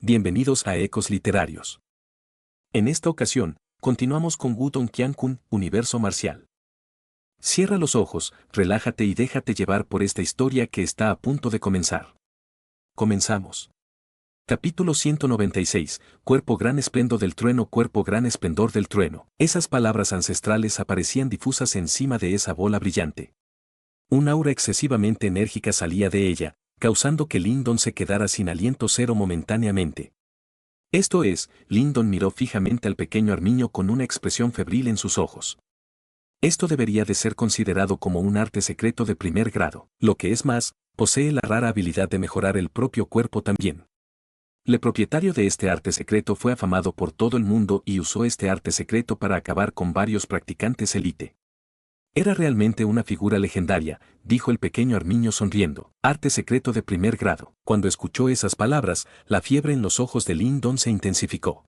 Bienvenidos a Ecos Literarios. En esta ocasión, continuamos con Wudong Qiankun, Universo Marcial. Cierra los ojos, relájate y déjate llevar por esta historia que está a punto de comenzar. Comenzamos. Capítulo 196, Cuerpo gran esplendor del trueno, cuerpo gran esplendor del trueno. Esas palabras ancestrales aparecían difusas encima de esa bola brillante. Un aura excesivamente enérgica salía de ella, causando que Lindon se quedara sin aliento cero momentáneamente. Esto es, Lindon miró fijamente al pequeño armiño con una expresión febril en sus ojos. Esto debería de ser considerado como un arte secreto de primer grado. Lo que es más, posee la rara habilidad de mejorar el propio cuerpo también. El propietario de este arte secreto fue afamado por todo el mundo y usó este arte secreto para acabar con varios practicantes élite. Era realmente una figura legendaria, dijo el pequeño armiño sonriendo. Arte secreto de primer grado. Cuando escuchó esas palabras, la fiebre en los ojos de Lindon se intensificó.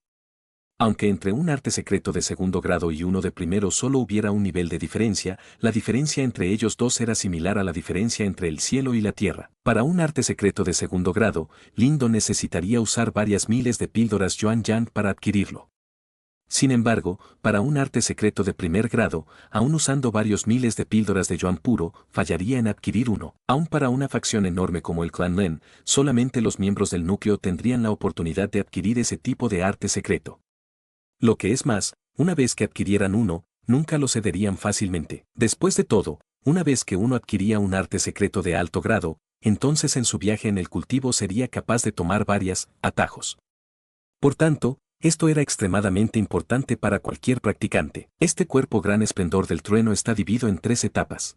Aunque entre un arte secreto de segundo grado y uno de primero solo hubiera un nivel de diferencia, la diferencia entre ellos dos era similar a la diferencia entre el cielo y la tierra. Para un arte secreto de segundo grado, Lindon necesitaría usar varias miles de píldoras Yuan-Yang para adquirirlo. Sin embargo, para un arte secreto de primer grado, aun usando varios miles de píldoras de yuan puro, fallaría en adquirir uno. Aun para una facción enorme como el clan Ren, solamente los miembros del núcleo tendrían la oportunidad de adquirir ese tipo de arte secreto. Lo que es más, una vez que adquirieran uno, nunca lo cederían fácilmente. Después de todo, una vez que uno adquiría un arte secreto de alto grado, entonces en su viaje en el cultivo sería capaz de tomar varios atajos. Por tanto, esto era extremadamente importante para cualquier practicante. Este cuerpo gran esplendor del trueno está dividido en 3 etapas.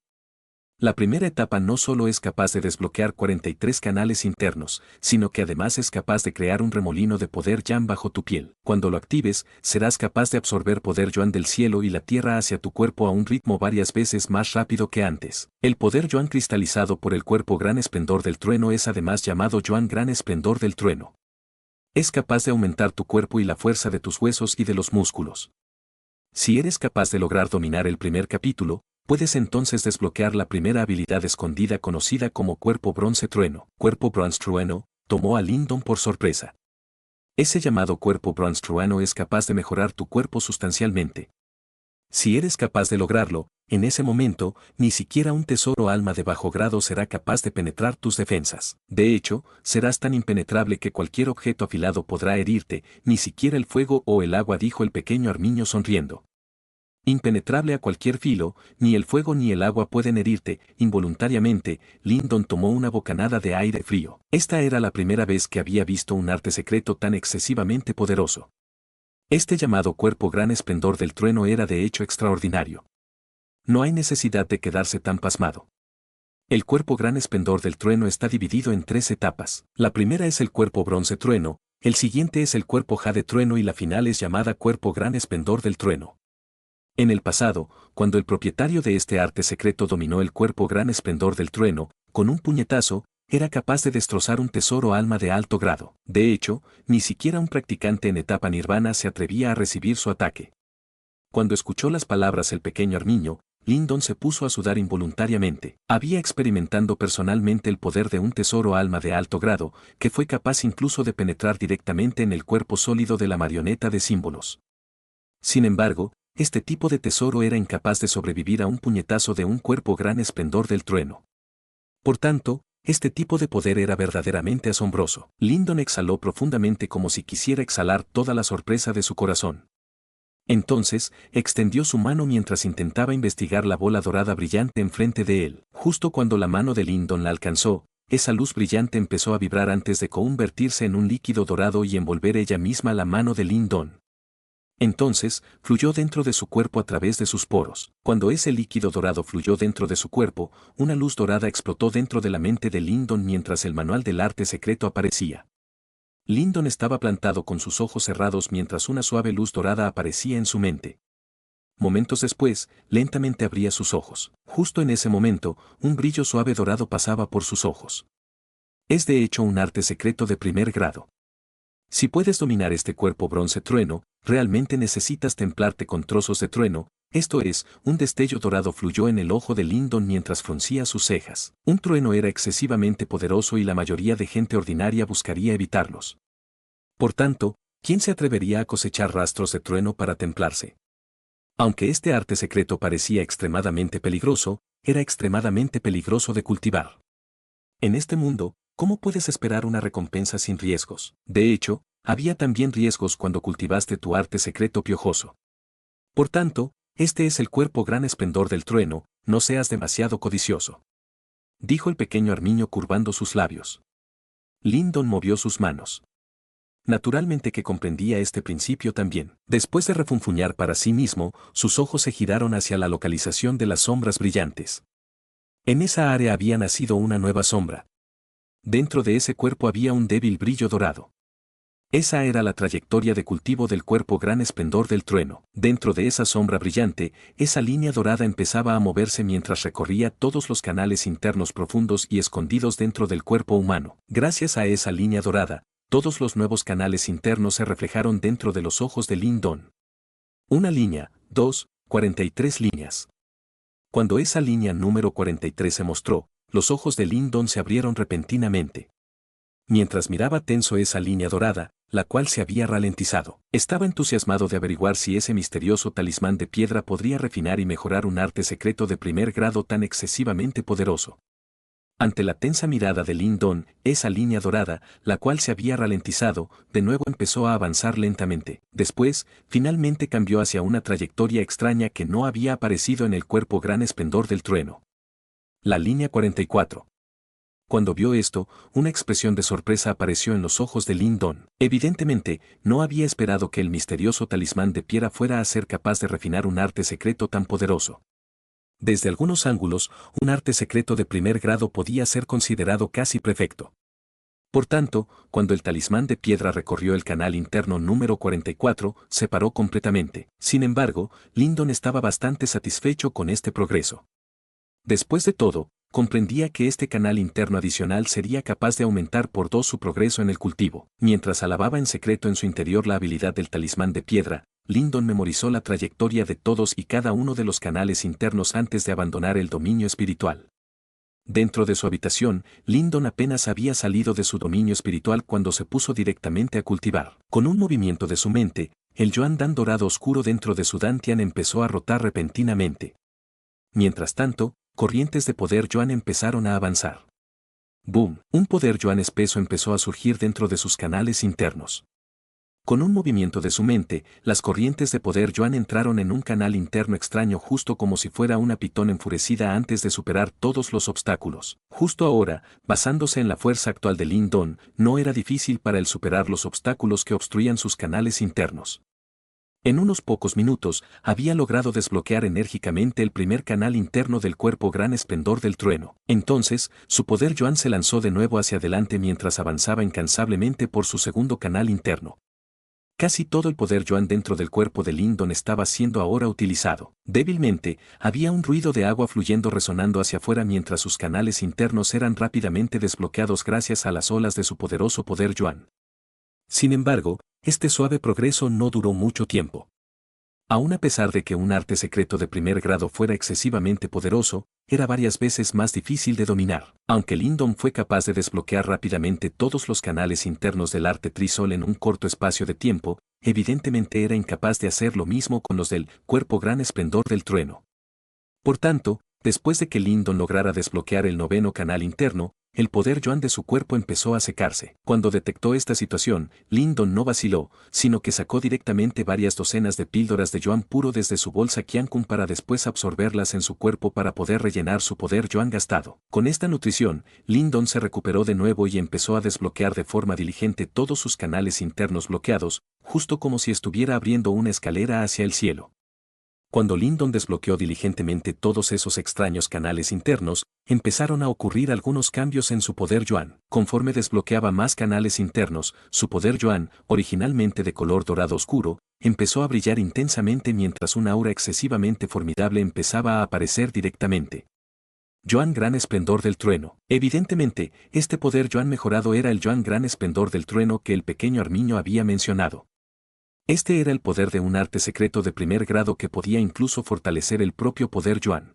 La primera etapa no solo es capaz de desbloquear 43 canales internos, sino que además es capaz de crear un remolino de poder Yan bajo tu piel. Cuando lo actives, serás capaz de absorber poder Yuan del cielo y la tierra hacia tu cuerpo a un ritmo varias veces más rápido que antes. El poder Yuan cristalizado por el cuerpo gran esplendor del trueno es además llamado Yuan gran esplendor del trueno. Es capaz de aumentar tu cuerpo y la fuerza de tus huesos y de los músculos. Si eres capaz de lograr dominar el primer capítulo, puedes entonces desbloquear la primera habilidad escondida conocida como Cuerpo Bronce Trueno. Cuerpo Bronze Trueno tomó a Lindon por sorpresa. Ese llamado Cuerpo Bronze Trueno es capaz de mejorar tu cuerpo sustancialmente. Si eres capaz de lograrlo, en ese momento, ni siquiera un tesoro alma de bajo grado será capaz de penetrar tus defensas. De hecho, serás tan impenetrable que cualquier objeto afilado podrá herirte, ni siquiera el fuego o el agua, dijo el pequeño armiño sonriendo. Impenetrable a cualquier filo, ni el fuego ni el agua pueden herirte. Involuntariamente, Lindon tomó una bocanada de aire frío. Esta era la primera vez que había visto un arte secreto tan excesivamente poderoso. Este llamado cuerpo gran esplendor del trueno era de hecho extraordinario. No hay necesidad de quedarse tan pasmado. El cuerpo gran esplendor del trueno está dividido en 3 etapas. La primera es el cuerpo bronce trueno, el siguiente es el cuerpo jade trueno y la final es llamada cuerpo gran esplendor del trueno. En el pasado, cuando el propietario de este arte secreto dominó el cuerpo gran esplendor del trueno, con un puñetazo, era capaz de destrozar un tesoro alma de alto grado. De hecho, ni siquiera un practicante en etapa nirvana se atrevía a recibir su ataque. Cuando escuchó las palabras el pequeño armiño, Lindon se puso a sudar involuntariamente. Había experimentado personalmente el poder de un tesoro alma de alto grado, que fue capaz incluso de penetrar directamente en el cuerpo sólido de la marioneta de símbolos. Sin embargo, este tipo de tesoro era incapaz de sobrevivir a un puñetazo de un cuerpo gran esplendor del trueno. Por tanto, este tipo de poder era verdaderamente asombroso. Lindon exhaló profundamente como si quisiera exhalar toda la sorpresa de su corazón. Entonces, extendió su mano mientras intentaba investigar la bola dorada brillante enfrente de él. Justo cuando la mano de Lindon la alcanzó, esa luz brillante empezó a vibrar antes de convertirse en un líquido dorado y envolver ella misma la mano de Lindon. Entonces, fluyó dentro de su cuerpo a través de sus poros. Cuando ese líquido dorado fluyó dentro de su cuerpo, una luz dorada explotó dentro de la mente de Lindon mientras el manual del arte secreto aparecía. Lindon estaba plantado con sus ojos cerrados mientras una suave luz dorada aparecía en su mente. Momentos después, lentamente abría sus ojos. Justo en ese momento, un brillo suave dorado pasaba por sus ojos. Es de hecho un arte secreto de primer grado. Si puedes dominar este cuerpo bronce trueno, realmente necesitas templarte con trozos de trueno, esto es, un destello dorado fluyó en el ojo de Lindon mientras fruncía sus cejas. Un trueno era excesivamente poderoso y la mayoría de gente ordinaria buscaría evitarlos. Por tanto, ¿quién se atrevería a cosechar rastros de trueno para templarse? Aunque este arte secreto parecía extremadamente peligroso, era extremadamente peligroso de cultivar. En este mundo, ¿cómo puedes esperar una recompensa sin riesgos? De hecho, había también riesgos cuando cultivaste tu arte secreto piojoso. Por tanto, este es el cuerpo gran esplendor del trueno, no seas demasiado codicioso. Dijo el pequeño armiño curvando sus labios. Lyndon movió sus manos. Naturalmente que comprendía este principio también. Después de refunfuñar para sí mismo, sus ojos se giraron hacia la localización de las sombras brillantes. En esa área había nacido una nueva sombra. Dentro de ese cuerpo había un débil brillo dorado. Esa era la trayectoria de cultivo del cuerpo gran esplendor del trueno. Dentro de esa sombra brillante, esa línea dorada empezaba a moverse mientras recorría todos los canales internos profundos y escondidos dentro del cuerpo humano. Gracias a esa línea dorada, todos los nuevos canales internos se reflejaron dentro de los ojos de Lyndon. Una línea, 2, 43 líneas. Cuando esa línea número 43 se mostró, los ojos de Lyndon se abrieron repentinamente. Mientras miraba tenso esa línea dorada, la cual se había ralentizado, estaba entusiasmado de averiguar si ese misterioso talismán de piedra podría refinar y mejorar un arte secreto de primer grado tan excesivamente poderoso. Ante la tensa mirada de Lyndon, esa línea dorada, la cual se había ralentizado, de nuevo empezó a avanzar lentamente. Después, finalmente cambió hacia una trayectoria extraña que no había aparecido en el cuerpo gran esplendor del trueno. La línea 44. Cuando vio esto, una expresión de sorpresa apareció en los ojos de Lyndon. Evidentemente, no había esperado que el misterioso talismán de piedra fuera a ser capaz de refinar un arte secreto tan poderoso. Desde algunos ángulos, un arte secreto de primer grado podía ser considerado casi perfecto. Por tanto, cuando el talismán de piedra recorrió el canal interno número 44, se paró completamente. Sin embargo, Lyndon estaba bastante satisfecho con este progreso. Después de todo, comprendía que este canal interno adicional sería capaz de aumentar por 2 su progreso en el cultivo. Mientras alababa en secreto en su interior la habilidad del talismán de piedra, Lyndon memorizó la trayectoria de todos y cada uno de los canales internos antes de abandonar el dominio espiritual. Dentro de su habitación, Lyndon apenas había salido de su dominio espiritual cuando se puso directamente a cultivar. Con un movimiento de su mente, el Yuan Dan dorado oscuro dentro de su Dantian empezó a rotar repentinamente. Mientras tanto, corrientes de poder Yuan empezaron a avanzar. ¡Boom! Un poder Yuan espeso empezó a surgir dentro de sus canales internos. Con un movimiento de su mente, las corrientes de poder Yuan entraron en un canal interno extraño justo como si fuera una pitón enfurecida antes de superar todos los obstáculos. Justo ahora, basándose en la fuerza actual de Lyndon, no era difícil para él superar los obstáculos que obstruían sus canales internos. En unos pocos minutos, había logrado desbloquear enérgicamente el primer canal interno del cuerpo gran esplendor del trueno. Entonces, su poder Yuan se lanzó de nuevo hacia adelante mientras avanzaba incansablemente por su segundo canal interno. Casi todo el poder Yuan dentro del cuerpo de Lyndon estaba siendo ahora utilizado. Débilmente, había un ruido de agua fluyendo resonando hacia afuera mientras sus canales internos eran rápidamente desbloqueados gracias a las olas de su poderoso poder Yuan. Sin embargo, este suave progreso no duró mucho tiempo. Aun a pesar de que un arte secreto de primer grado fuera excesivamente poderoso, era varias veces más difícil de dominar. Aunque Lyndon fue capaz de desbloquear rápidamente todos los canales internos del arte Trisol en un corto espacio de tiempo, evidentemente era incapaz de hacer lo mismo con los del cuerpo gran esplendor del trueno. Por tanto, después de que Lyndon lograra desbloquear el noveno canal interno, el poder Yuan de su cuerpo empezó a secarse. Cuando detectó esta situación, Lyndon no vaciló, sino que sacó directamente varias docenas de píldoras de Yuan puro desde su bolsa Qiankun para después absorberlas en su cuerpo para poder rellenar su poder Yuan gastado. Con esta nutrición, Lyndon se recuperó de nuevo y empezó a desbloquear de forma diligente todos sus canales internos bloqueados, justo como si estuviera abriendo una escalera hacia el cielo. Cuando Lyndon desbloqueó diligentemente todos esos extraños canales internos, empezaron a ocurrir algunos cambios en su poder Yuan. Conforme desbloqueaba más canales internos, su poder Yuan, originalmente de color dorado oscuro, empezó a brillar intensamente mientras una aura excesivamente formidable empezaba a aparecer directamente. Yuan Gran Esplendor del Trueno. Evidentemente, este poder Yuan mejorado era el Yuan Gran Esplendor del Trueno que el pequeño Armiño había mencionado. Este era el poder de un arte secreto de primer grado que podía incluso fortalecer el propio poder Yuan.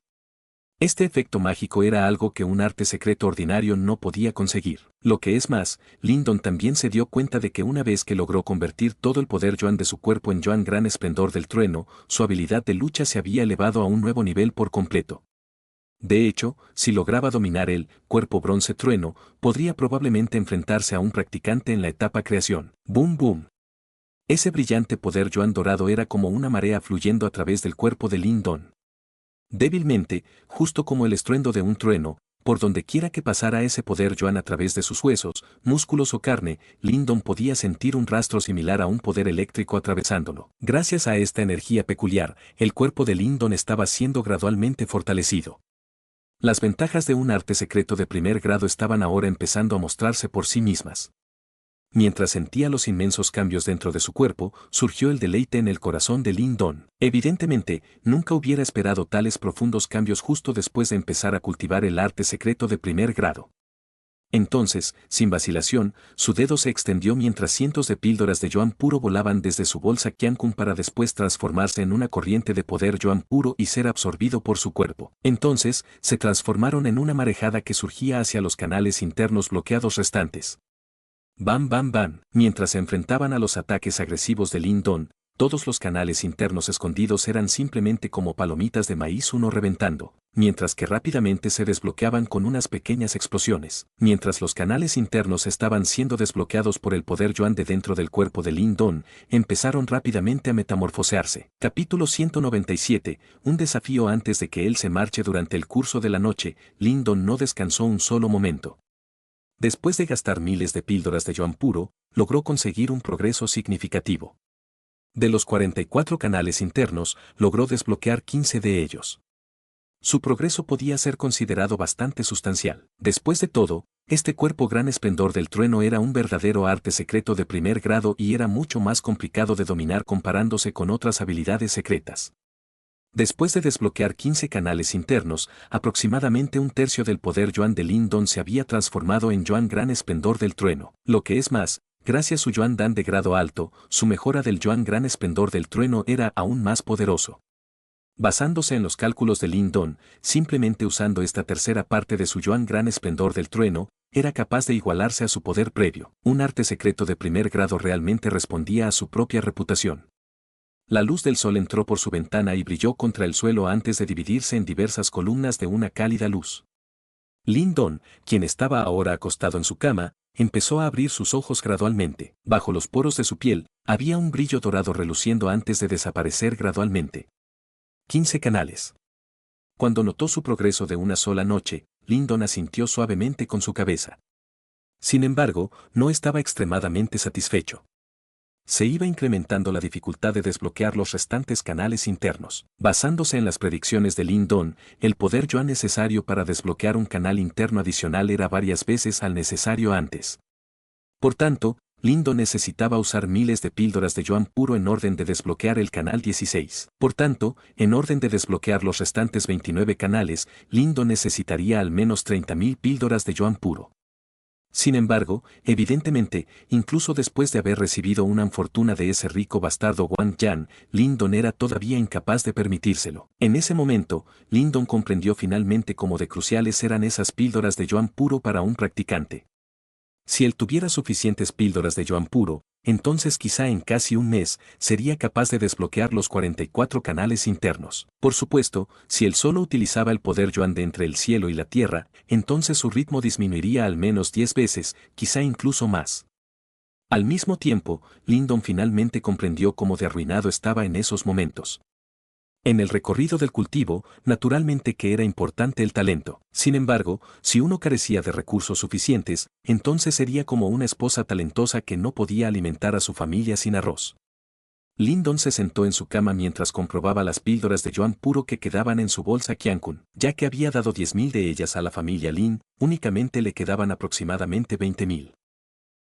Este efecto mágico era algo que un arte secreto ordinario no podía conseguir. Lo que es más, Lindon también se dio cuenta de que una vez que logró convertir todo el poder Yuan de su cuerpo en Yuan Gran Esplendor del Trueno, su habilidad de lucha se había elevado a un nuevo nivel por completo. De hecho, si lograba dominar el cuerpo bronce trueno, podría probablemente enfrentarse a un practicante en la etapa creación. ¡Boom, boom! Ese brillante poder Yuan dorado era como una marea fluyendo a través del cuerpo de Lindon. Débilmente, justo como el estruendo de un trueno, por donde quiera que pasara ese poder Yuan a través de sus huesos, músculos o carne, Lindon podía sentir un rastro similar a un poder eléctrico atravesándolo. Gracias a esta energía peculiar, el cuerpo de Lindon estaba siendo gradualmente fortalecido. Las ventajas de un arte secreto de primer grado estaban ahora empezando a mostrarse por sí mismas. Mientras sentía los inmensos cambios dentro de su cuerpo, surgió el deleite en el corazón de Lindon. Evidentemente, nunca hubiera esperado tales profundos cambios justo después de empezar a cultivar el arte secreto de primer grado. Entonces, sin vacilación, su dedo se extendió mientras cientos de píldoras de Yuan puro volaban desde su bolsa Qiankun para después transformarse en una corriente de poder Yuan puro y ser absorbido por su cuerpo. Entonces, se transformaron en una marejada que surgía hacia los canales internos bloqueados restantes. Bam bam bam. Mientras se enfrentaban a los ataques agresivos de Lindon, todos los canales internos escondidos eran simplemente como palomitas de maíz uno reventando, mientras que rápidamente se desbloqueaban con unas pequeñas explosiones. Mientras los canales internos estaban siendo desbloqueados por el poder Yuan de dentro del cuerpo de Lindon, empezaron rápidamente a metamorfosearse. Capítulo 197, un desafío antes de que él se marche. Durante el curso de la noche, Lindon no descansó un solo momento. Después de gastar miles de píldoras de Yuan puro, logró conseguir un progreso significativo. De los 44 canales internos, logró desbloquear 15 de ellos. Su progreso podía ser considerado bastante sustancial. Después de todo, este cuerpo gran esplendor del trueno era un verdadero arte secreto de primer grado y era mucho más complicado de dominar comparándose con otras habilidades secretas. Después de desbloquear 15 canales internos, aproximadamente un tercio del poder Yuan de Lindon se había transformado en Yuan Gran Esplendor del Trueno. Lo que es más, gracias a su Yuan Dan de grado alto, su mejora del Yuan Gran Esplendor del Trueno era aún más poderoso. Basándose en los cálculos de Lindon, simplemente usando esta tercera parte de su Yuan Gran Esplendor del Trueno, era capaz de igualarse a su poder previo. Un arte secreto de primer grado realmente respondía a su propia reputación. La luz del sol entró por su ventana y brilló contra el suelo antes de dividirse en diversas columnas de una cálida luz. Lindon, quien estaba ahora acostado en su cama, empezó a abrir sus ojos gradualmente. Bajo los poros de su piel, había un brillo dorado reluciendo antes de desaparecer gradualmente. 15 canales. Cuando notó su progreso de una sola noche, Lindon asintió suavemente con su cabeza. Sin embargo, no estaba extremadamente satisfecho. Se iba incrementando la dificultad de desbloquear los restantes canales internos. Basándose en las predicciones de Lindon, el poder Yuan necesario para desbloquear un canal interno adicional era varias veces al necesario antes. Por tanto, Lindon necesitaba usar miles de píldoras de Yuan puro en orden de desbloquear el canal 16. Por tanto, en orden de desbloquear los restantes 29 canales, Lindon necesitaría al menos 30.000 píldoras de Yuan puro. Sin embargo, evidentemente, incluso después de haber recibido una fortuna de ese rico bastardo Wang Yan, Lindon era todavía incapaz de permitírselo. En ese momento, Lindon comprendió finalmente cómo de cruciales eran esas píldoras de Yuan puro para un practicante. Si él tuviera suficientes píldoras de Yuan puro, entonces quizá en casi un mes sería capaz de desbloquear los 44 canales internos. Por supuesto, si él solo utilizaba el poder Yuan de entre el cielo y la tierra, entonces su ritmo disminuiría al menos 10 veces, quizá incluso más. Al mismo tiempo, Lindon finalmente comprendió cómo de arruinado estaba en esos momentos. En el recorrido del cultivo, naturalmente que era importante el talento. Sin embargo, si uno carecía de recursos suficientes, entonces sería como una esposa talentosa que no podía alimentar a su familia sin arroz. Lindon se sentó en su cama mientras comprobaba las píldoras de Yuan puro que quedaban en su bolsa Qiankun. Ya que había dado 10.000 de ellas a la familia Lin, únicamente le quedaban aproximadamente 20.000.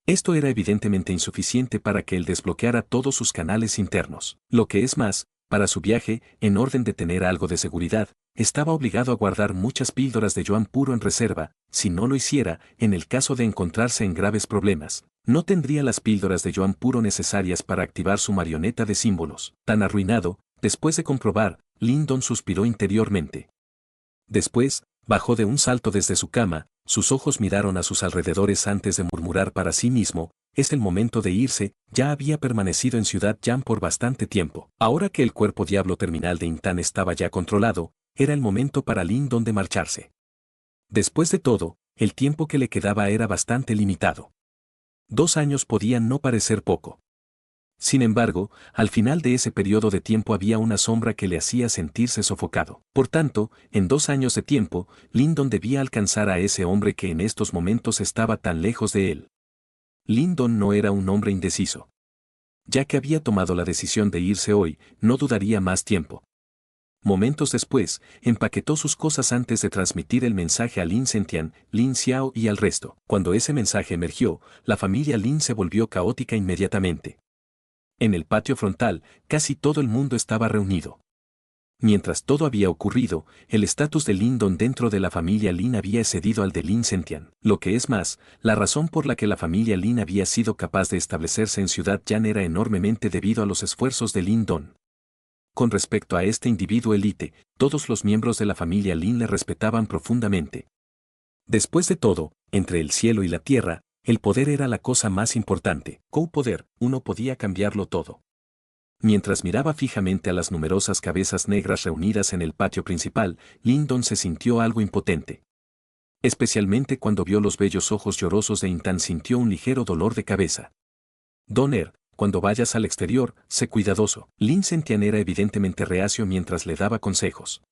Esto era evidentemente insuficiente para que él desbloqueara todos sus canales internos. Lo que es más, para su viaje, en orden de tener algo de seguridad, estaba obligado a guardar muchas píldoras de Yuan puro en reserva. Si no lo hiciera, en el caso de encontrarse en graves problemas, no tendría las píldoras de Yuan puro necesarias para activar su marioneta de símbolos. Tan arruinado, después de comprobar, Lindon suspiró interiormente. Después, bajó de un salto desde su cama, sus ojos miraron a sus alrededores antes de murmurar para sí mismo, es el momento de irse, ya había permanecido en Ciudad Yan por bastante tiempo. Ahora que el cuerpo diablo terminal de Intan estaba ya controlado, era el momento para Lindon de marcharse. Después de todo, el tiempo que le quedaba era bastante limitado. 2 años podían no parecer poco. Sin embargo, al final de ese periodo de tiempo había una sombra que le hacía sentirse sofocado. Por tanto, en 2 años de tiempo, Lindon debía alcanzar a ese hombre que en estos momentos estaba tan lejos de él. Lindon no era un hombre indeciso. Ya que había tomado la decisión de irse hoy, no dudaría más tiempo. Momentos después, empaquetó sus cosas antes de transmitir el mensaje a Lin Zentian, Lin Xiao y al resto. Cuando ese mensaje emergió, la familia Lin se volvió caótica inmediatamente. En el patio frontal, casi todo el mundo estaba reunido. Mientras todo había ocurrido, el estatus de Lindon dentro de la familia Lin había excedido al de Lin Zentian. Lo que es más, la razón por la que la familia Lin había sido capaz de establecerse en Ciudad Yan era enormemente debido a los esfuerzos de Lindon. Con respecto a este individuo élite, todos los miembros de la familia Lin le respetaban profundamente. Después de todo, entre el cielo y la tierra, el poder era la cosa más importante. Con poder, uno podía cambiarlo todo. Mientras miraba fijamente a las numerosas cabezas negras reunidas en el patio principal, Lindon se sintió algo impotente. Especialmente cuando vio los bellos ojos llorosos de Intan, sintió un ligero dolor de cabeza. Donner, cuando vayas al exterior, sé cuidadoso. Lin Zentian era evidentemente reacio mientras le daba consejos.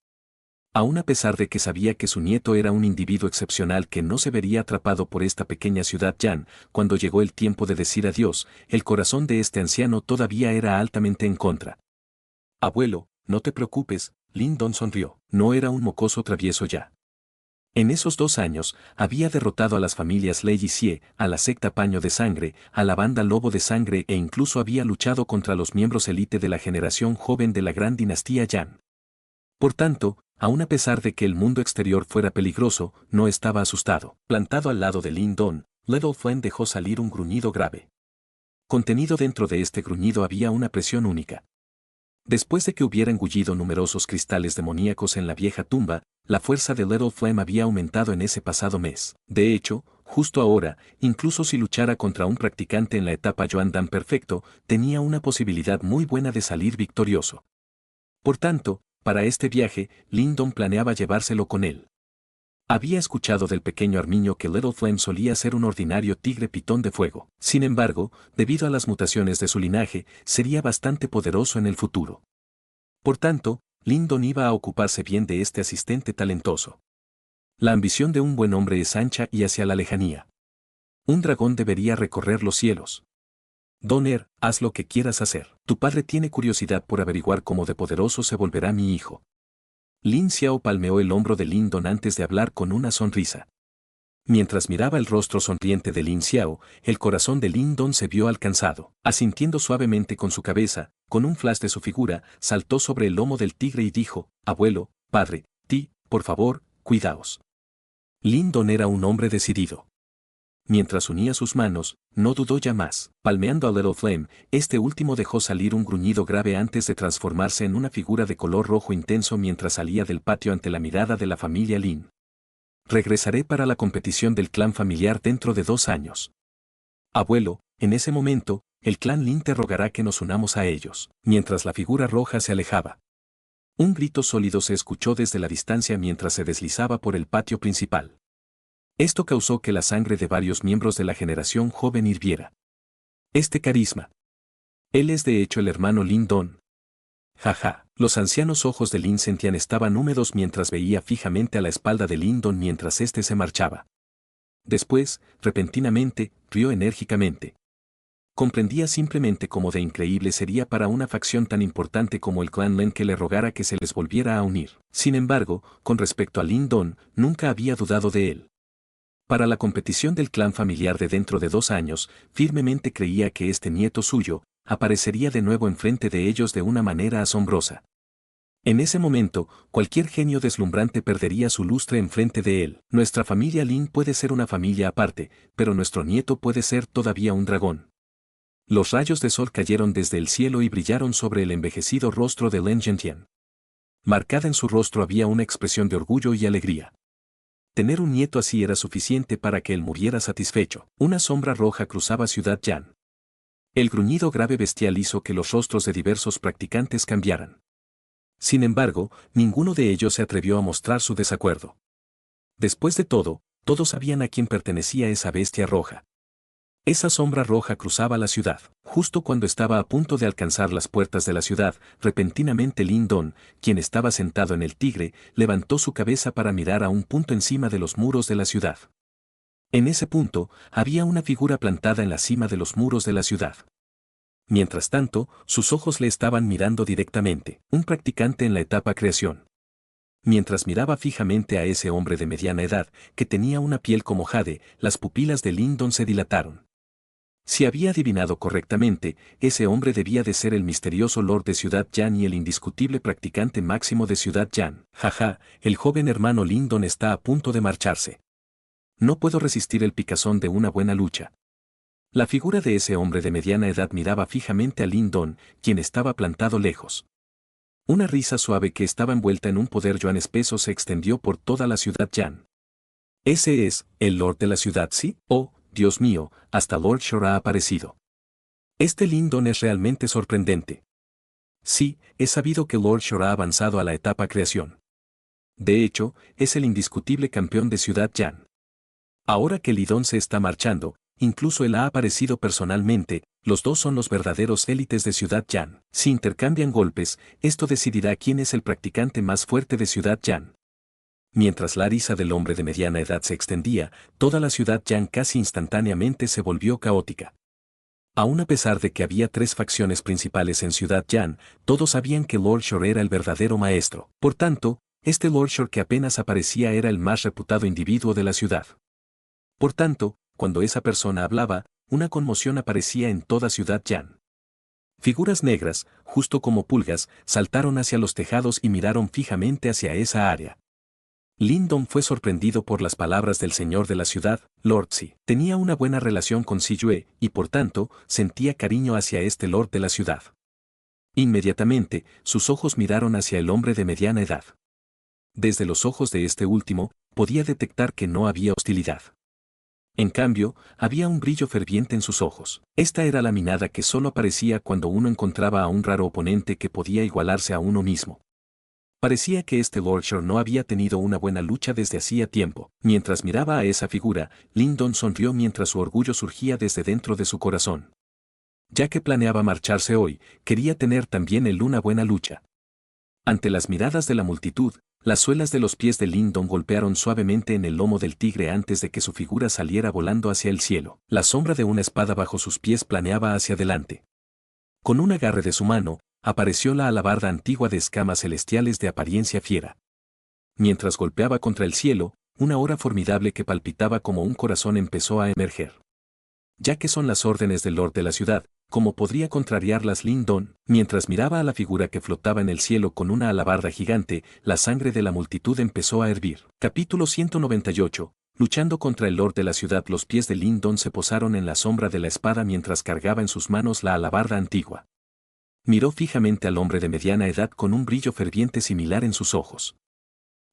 Aún a pesar de que sabía que su nieto era un individuo excepcional que no se vería atrapado por esta pequeña ciudad Yan, cuando llegó el tiempo de decir adiós, el corazón de este anciano todavía era altamente en contra. Abuelo, no te preocupes, Lindon sonrió, no era un mocoso travieso ya. En esos 2 años, había derrotado a las familias Lei y Xie, a la secta Paño de Sangre, a la banda Lobo de Sangre e incluso había luchado contra los miembros élite de la generación joven de la gran dinastía Yan. Por tanto, aun a pesar de que el mundo exterior fuera peligroso, no estaba asustado. Plantado al lado de Lindon, Little Flame dejó salir un gruñido grave. Contenido dentro de este gruñido había una presión única. Después de que hubiera engullido numerosos cristales demoníacos en la vieja tumba, la fuerza de Little Flame había aumentado en ese pasado mes. De hecho, justo ahora, incluso si luchara contra un practicante en la etapa Yuandan perfecto, tenía una posibilidad muy buena de salir victorioso. Por tanto, para este viaje, Lindon planeaba llevárselo con él. Había escuchado del pequeño armiño que Little Flame solía ser un ordinario tigre pitón de fuego. Sin embargo, debido a las mutaciones de su linaje, sería bastante poderoso en el futuro. Por tanto, Lindon iba a ocuparse bien de este asistente talentoso. La ambición de un buen hombre es ancha y hacia la lejanía. Un dragón debería recorrer los cielos. Donner, haz lo que quieras hacer. Tu padre tiene curiosidad por averiguar cómo de poderoso se volverá mi hijo. Lin Xiao palmeó el hombro de Lindon antes de hablar con una sonrisa. Mientras miraba el rostro sonriente de Lin Xiao, el corazón de Lindon se vio alcanzado. Asintiendo suavemente con su cabeza, con un flash de su figura, saltó sobre el lomo del tigre y dijo, abuelo, padre, por favor, cuidaos. Lindon era un hombre decidido. Mientras unía sus manos, no dudó ya más. Palmeando a Little Flame, este último dejó salir un gruñido grave antes de transformarse en una figura de color rojo intenso mientras salía del patio ante la mirada de la familia Lin. Regresaré para la competición del clan familiar dentro de 2 años. Abuelo, en ese momento, el clan Lin te rogará que nos unamos a ellos. Mientras la figura roja se alejaba, un grito sólido se escuchó desde la distancia mientras se deslizaba por el patio principal. Esto causó que la sangre de varios miembros de la generación joven hirviera. Este carisma. Él es de hecho el hermano Lindon. Jaja. Los ancianos ojos de Lin Zentian estaban húmedos mientras veía fijamente a la espalda de Lindon mientras éste se marchaba. Después, repentinamente, rió enérgicamente. Comprendía simplemente cómo de increíble sería para una facción tan importante como el clan Lin que le rogara que se les volviera a unir. Sin embargo, con respecto a Lindon, nunca había dudado de él. Para la competición del clan familiar de dentro de 2 años, firmemente creía que este nieto suyo, aparecería de nuevo enfrente de ellos de una manera asombrosa. En ese momento, cualquier genio deslumbrante perdería su lustre enfrente de él. Nuestra familia Lin puede ser una familia aparte, pero nuestro nieto puede ser todavía un dragón. Los rayos de sol cayeron desde el cielo y brillaron sobre el envejecido rostro de Lin Zentian. Marcada en su rostro había una expresión de orgullo y alegría. Tener un nieto así era suficiente para que él muriera satisfecho. Una sombra roja cruzaba Ciudad Yan. El gruñido grave bestial hizo que los rostros de diversos practicantes cambiaran. Sin embargo, ninguno de ellos se atrevió a mostrar su desacuerdo. Después de todo, todos sabían a quién pertenecía esa bestia roja. Esa sombra roja cruzaba la ciudad. Justo cuando estaba a punto de alcanzar las puertas de la ciudad, repentinamente Lin Don, quien estaba sentado en el tigre, levantó su cabeza para mirar a un punto encima de los muros de la ciudad. En ese punto, había una figura plantada en la cima de los muros de la ciudad. Mientras tanto, sus ojos le estaban mirando directamente, un practicante en la etapa creación. Mientras miraba fijamente a ese hombre de mediana edad, que tenía una piel como jade, las pupilas de Lin Don se dilataron. Si había adivinado correctamente, ese hombre debía de ser el misterioso Lord de Ciudad Yan y el indiscutible practicante máximo de Ciudad Yan. Jaja, el joven hermano Lin Don está a punto de marcharse. No puedo resistir el picazón de una buena lucha. La figura de ese hombre de mediana edad miraba fijamente a Lin Don, quien estaba plantado lejos. Una risa suave que estaba envuelta en un poder yuan espeso se extendió por toda la Ciudad Yan. ¿Ese es el Lord de la ciudad, sí? Oh, Dios mío, hasta Lord Shore ha aparecido. Este Lin Don es realmente sorprendente. Sí, he sabido que Lord Shore ha avanzado a la etapa creación. De hecho, es el indiscutible campeón de Ciudad Yan. Ahora que Lidón se está marchando, incluso él ha aparecido personalmente, los dos son los verdaderos élites de Ciudad Yan. Si intercambian golpes, esto decidirá quién es el practicante más fuerte de Ciudad Yan. Mientras la risa del hombre de mediana edad se extendía, toda la Ciudad Yan casi instantáneamente se volvió caótica. Aún a pesar de que había tres facciones principales en Ciudad Yan, todos sabían que Lord Shore era el verdadero maestro. Por tanto, este Lord Shore que apenas aparecía era el más reputado individuo de la ciudad. Por tanto, cuando esa persona hablaba, una conmoción aparecía en toda Ciudad Yan. Figuras negras, justo como pulgas, saltaron hacia los tejados y miraron fijamente hacia esa área. Lin Don fue sorprendido por las palabras del señor de la ciudad, Lord Si. Tenía una buena relación con Si Yue, y por tanto, sentía cariño hacia este Lord de la ciudad. Inmediatamente, sus ojos miraron hacia el hombre de mediana edad. Desde los ojos de este último, podía detectar que no había hostilidad. En cambio, había un brillo ferviente en sus ojos. Esta era la mirada que solo aparecía cuando uno encontraba a un raro oponente que podía igualarse a uno mismo. Parecía que este Lord Shore no había tenido una buena lucha desde hacía tiempo. Mientras miraba a esa figura, Lin Don sonrió mientras su orgullo surgía desde dentro de su corazón. Ya que planeaba marcharse hoy, quería tener también él una buena lucha. Ante las miradas de la multitud, las suelas de los pies de Lin Don golpearon suavemente en el lomo del tigre antes de que su figura saliera volando hacia el cielo. La sombra de una espada bajo sus pies planeaba hacia adelante. Con un agarre de su mano, apareció la alabarda antigua de escamas celestiales de apariencia fiera. Mientras golpeaba contra el cielo, una aura formidable que palpitaba como un corazón empezó a emerger. Ya que son las órdenes del Lord de la ciudad, ¿cómo podría contrariarlas Lin Don? Mientras miraba a la figura que flotaba en el cielo con una alabarda gigante, la sangre de la multitud empezó a hervir. Capítulo 198. Luchando contra el Lord de la ciudad, los pies de Lin Don se posaron en la sombra de la espada mientras cargaba en sus manos la alabarda antigua. Miró fijamente al hombre de mediana edad con un brillo ferviente similar en sus ojos.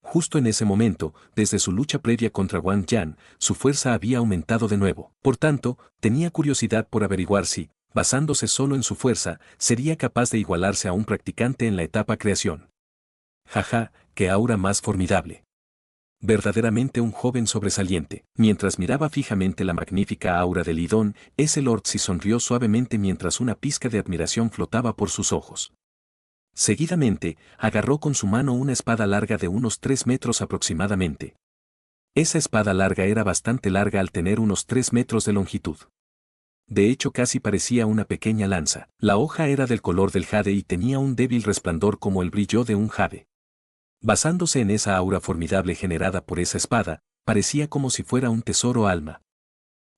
Justo en ese momento, desde su lucha previa contra Wang Yan, su fuerza había aumentado de nuevo. Por tanto, tenía curiosidad por averiguar si, basándose solo en su fuerza, sería capaz de igualarse a un practicante en la etapa creación. Jaja, qué aura más formidable. Verdaderamente un joven sobresaliente. Mientras miraba fijamente la magnífica aura de Lidón, ese Lord Si sonrió suavemente mientras una pizca de admiración flotaba por sus ojos. Seguidamente, agarró con su mano una espada larga de unos 3 metros aproximadamente. Esa espada larga era bastante larga al tener unos 3 metros de longitud. De hecho casi parecía una pequeña lanza. La hoja era del color del jade y tenía un débil resplandor como el brillo de un jade. Basándose en esa aura formidable generada por esa espada, parecía como si fuera un tesoro alma.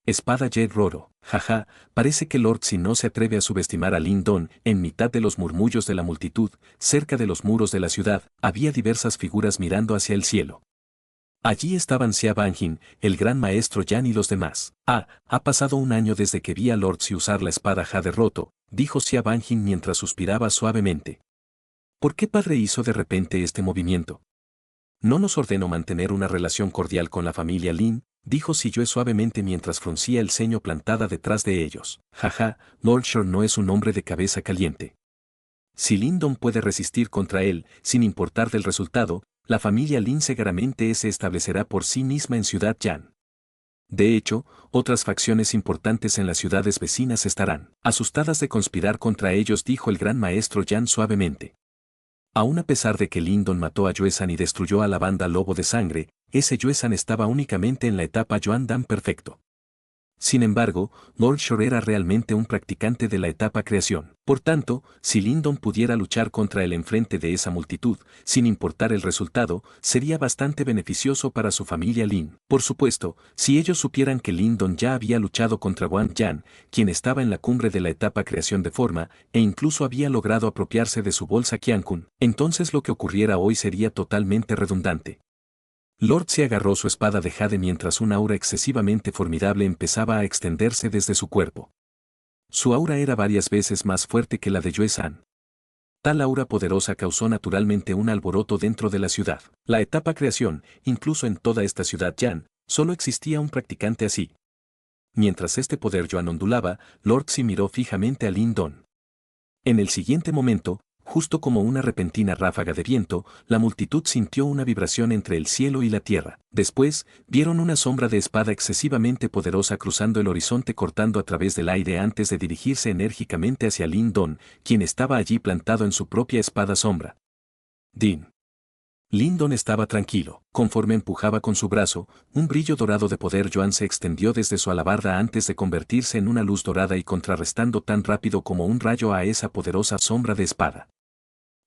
Espada Jet Roro, jaja, parece que Lord Si no se atreve a subestimar a Lin Don. En mitad de los murmullos de la multitud, cerca de los muros de la ciudad, había diversas figuras mirando hacia el cielo. Allí estaban Xia Banjin, el gran maestro Yan y los demás. Ha pasado un año desde que vi a Lord Si usar la espada Jade Roto, dijo Xia Banjin mientras suspiraba suavemente. ¿Por qué padre hizo de repente este movimiento? No nos ordenó mantener una relación cordial con la familia Lin, dijo Siyue suavemente mientras fruncía el ceño plantada detrás de ellos. Jaja, Lord Shore no es un hombre de cabeza caliente. Si Lindon puede resistir contra él, sin importar del resultado, la familia Lin seguramente se establecerá por sí misma en Ciudad Yan. De hecho, otras facciones importantes en las ciudades vecinas estarán asustadas de conspirar contra ellos, dijo el gran maestro Yan suavemente. Aún a pesar de que Lindon mató a Yuezhan y destruyó a la banda Lobo de Sangre, ese Yuezhan estaba únicamente en la etapa Yuan Dan perfecto. Sin embargo, Lord Shore era realmente un practicante de la etapa creación. Por tanto, si Lindon pudiera luchar contra él enfrente de esa multitud, sin importar el resultado, sería bastante beneficioso para su familia Lin. Por supuesto, si ellos supieran que Lindon ya había luchado contra Wang Yan, quien estaba en la cumbre de la etapa creación de forma, e incluso había logrado apropiarse de su bolsa Qiankun, entonces lo que ocurriera hoy sería totalmente redundante. Lord se agarró su espada de jade mientras una aura excesivamente formidable empezaba a extenderse desde su cuerpo. Su aura era varias veces más fuerte que la de Yuezhan. Tal aura poderosa causó naturalmente un alboroto dentro de la ciudad. La etapa creación, incluso en toda esta ciudad Yan, solo existía un practicante así. Mientras este poder Yuan ondulaba, Lord Si miró fijamente a Lindon. En el siguiente momento, justo como una repentina ráfaga de viento, la multitud sintió una vibración entre el cielo y la tierra. Después, vieron una sombra de espada excesivamente poderosa cruzando el horizonte cortando a través del aire antes de dirigirse enérgicamente hacia Lindon, quien estaba allí plantado en su propia espada sombra. Din. Lindon estaba tranquilo. Conforme empujaba con su brazo, un brillo dorado de poder Yuan se extendió desde su alabarda antes de convertirse en una luz dorada y contrarrestando tan rápido como un rayo a esa poderosa sombra de espada.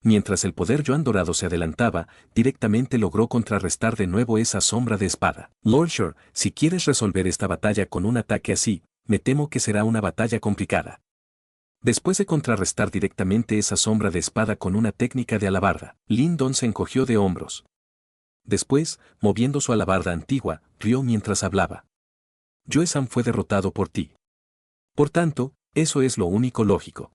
Mientras el poder Yuan dorado se adelantaba, directamente logró contrarrestar de nuevo esa sombra de espada. Lord Shore, si quieres resolver esta batalla con un ataque así, me temo que será una batalla complicada. Después de contrarrestar directamente esa sombra de espada con una técnica de alabarda, Lindon se encogió de hombros. Después, moviendo su alabarda antigua, rió mientras hablaba. Yuezhan fue derrotado por ti. Por tanto, eso es lo único lógico.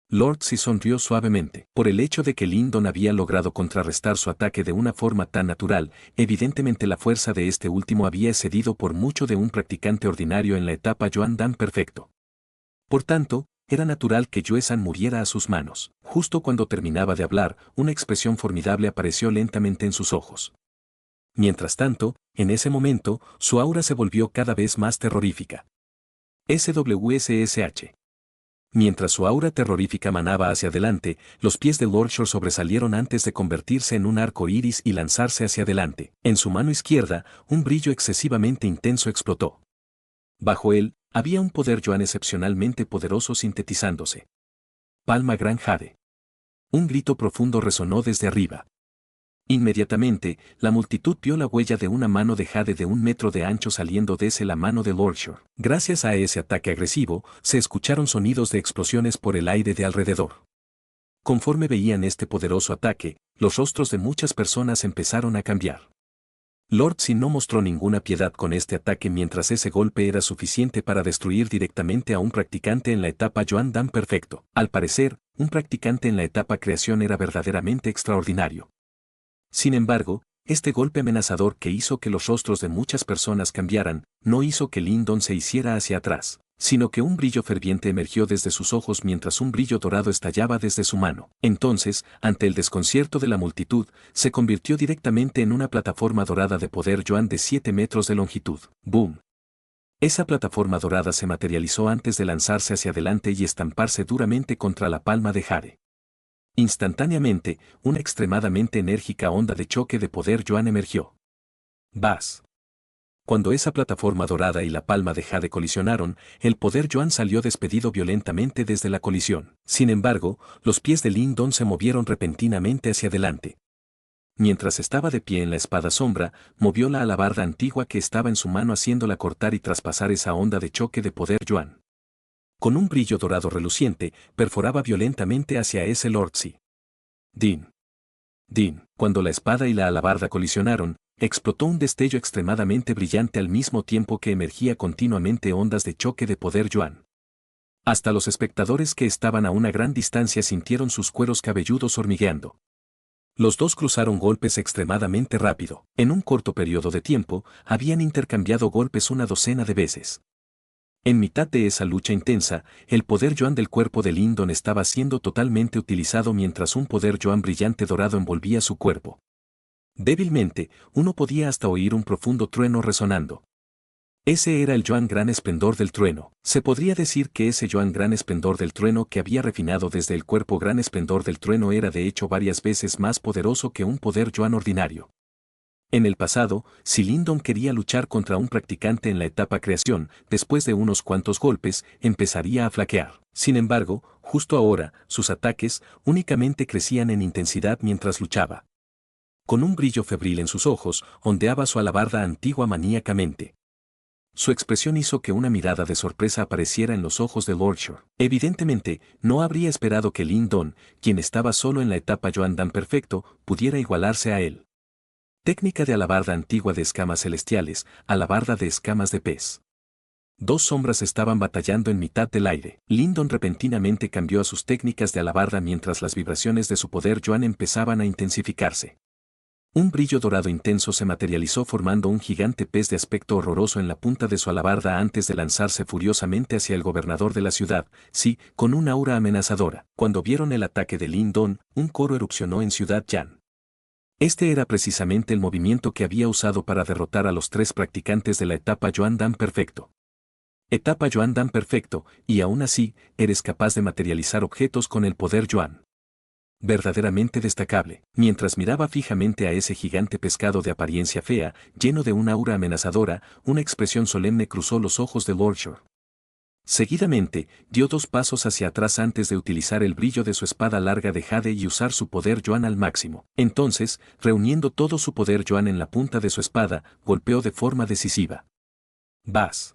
Lord Si sonrió suavemente. Por el hecho de que Lindon había logrado contrarrestar su ataque de una forma tan natural, evidentemente la fuerza de este último había excedido por mucho de un practicante ordinario en la etapa Yuan Dan perfecto. Por tanto, era natural que Yuezhan muriera a sus manos. Justo cuando terminaba de hablar, una expresión formidable apareció lentamente en sus ojos. Mientras tanto, en ese momento, su aura se volvió cada vez más terrorífica. SWSSH. Mientras su aura terrorífica manaba hacia adelante, los pies de Lord Shore sobresalieron antes de convertirse en un arco iris y lanzarse hacia adelante. En su mano izquierda, un brillo excesivamente intenso explotó. Bajo él, había un poder Yuan excepcionalmente poderoso sintetizándose. Palma Gran Jade. Un grito profundo resonó desde arriba. Inmediatamente, la multitud vio la huella de una mano de jade de 1 metro de ancho saliendo desde la mano de Lord Shore. Gracias a ese ataque agresivo, se escucharon sonidos de explosiones por el aire de alrededor. Conforme veían este poderoso ataque, los rostros de muchas personas empezaron a cambiar. Lord Si no mostró ninguna piedad con este ataque mientras ese golpe era suficiente para destruir directamente a un practicante en la etapa Yuan Dan perfecto. Al parecer, un practicante en la etapa creación era verdaderamente extraordinario. Sin embargo, este golpe amenazador que hizo que los rostros de muchas personas cambiaran, no hizo que Lindon se hiciera hacia atrás, sino que un brillo ferviente emergió desde sus ojos mientras un brillo dorado estallaba desde su mano. Entonces, ante el desconcierto de la multitud, se convirtió directamente en una plataforma dorada de poder Yuan de 7 metros de longitud. ¡Boom! Esa plataforma dorada se materializó antes de lanzarse hacia adelante y estamparse duramente contra la palma de jade. Instantáneamente, una extremadamente enérgica onda de choque de poder Yuan emergió. ¡Bas! Cuando esa plataforma dorada y la palma de jade colisionaron, el poder Yuan salió despedido violentamente desde la colisión. Sin embargo, los pies de Lindon se movieron repentinamente hacia adelante. Mientras estaba de pie en la espada sombra, movió la alabarda antigua que estaba en su mano haciéndola cortar y traspasar esa onda de choque de poder Yuan. Con un brillo dorado reluciente, perforaba violentamente hacia ese Lord Si. Din. Din. Cuando la espada y la alabarda colisionaron, explotó un destello extremadamente brillante al mismo tiempo que emergía continuamente ondas de choque de poder Yuan. Hasta los espectadores que estaban a una gran distancia sintieron sus cueros cabelludos hormigueando. Los dos cruzaron golpes extremadamente rápido. En un corto periodo de tiempo, habían intercambiado golpes una docena de veces. En mitad de esa lucha intensa, el poder Yuan del cuerpo de Lindon estaba siendo totalmente utilizado mientras un poder Yuan brillante dorado envolvía su cuerpo. Débilmente, uno podía hasta oír un profundo trueno resonando. Ese era el Yuan Gran Esplendor del Trueno. Se podría decir que ese Yuan Gran Esplendor del Trueno que había refinado desde el cuerpo Gran Esplendor del Trueno era de hecho varias veces más poderoso que un poder Yuan ordinario. En el pasado, si Lindon quería luchar contra un practicante en la etapa creación, después de unos cuantos golpes, empezaría a flaquear. Sin embargo, justo ahora, sus ataques únicamente crecían en intensidad mientras luchaba. Con un brillo febril en sus ojos, ondeaba su alabarda antigua maníacamente. Su expresión hizo que una mirada de sorpresa apareciera en los ojos de Lord Shore. Evidentemente, no habría esperado que Lindon, quien estaba solo en la etapa Yuan Dan perfecto, pudiera igualarse a él. Técnica de alabarda antigua de escamas celestiales, alabarda de escamas de pez. Dos sombras estaban batallando en mitad del aire. Lindon repentinamente cambió a sus técnicas de alabarda mientras las vibraciones de su poder Yuan empezaban a intensificarse. Un brillo dorado intenso se materializó formando un gigante pez de aspecto horroroso en la punta de su alabarda antes de lanzarse furiosamente hacia el gobernador de la ciudad, sí, con una aura amenazadora. Cuando vieron el ataque de Lindon, un coro erupcionó en Ciudad Yan. Este era precisamente el movimiento que había usado para derrotar a los tres practicantes de la etapa Yuan Dan perfecto. Etapa Yuan Dan perfecto, y aún así, eres capaz de materializar objetos con el poder Yuan. Verdaderamente destacable. Mientras miraba fijamente a ese gigante pescado de apariencia fea, lleno de una aura amenazadora, una expresión solemne cruzó los ojos de Lord Shore. Seguidamente, dio 2 pasos hacia atrás antes de utilizar el brillo de su espada larga de jade y usar su poder Yuan al máximo. Entonces, reuniendo todo su poder Yuan en la punta de su espada, golpeó de forma decisiva. ¡Bas!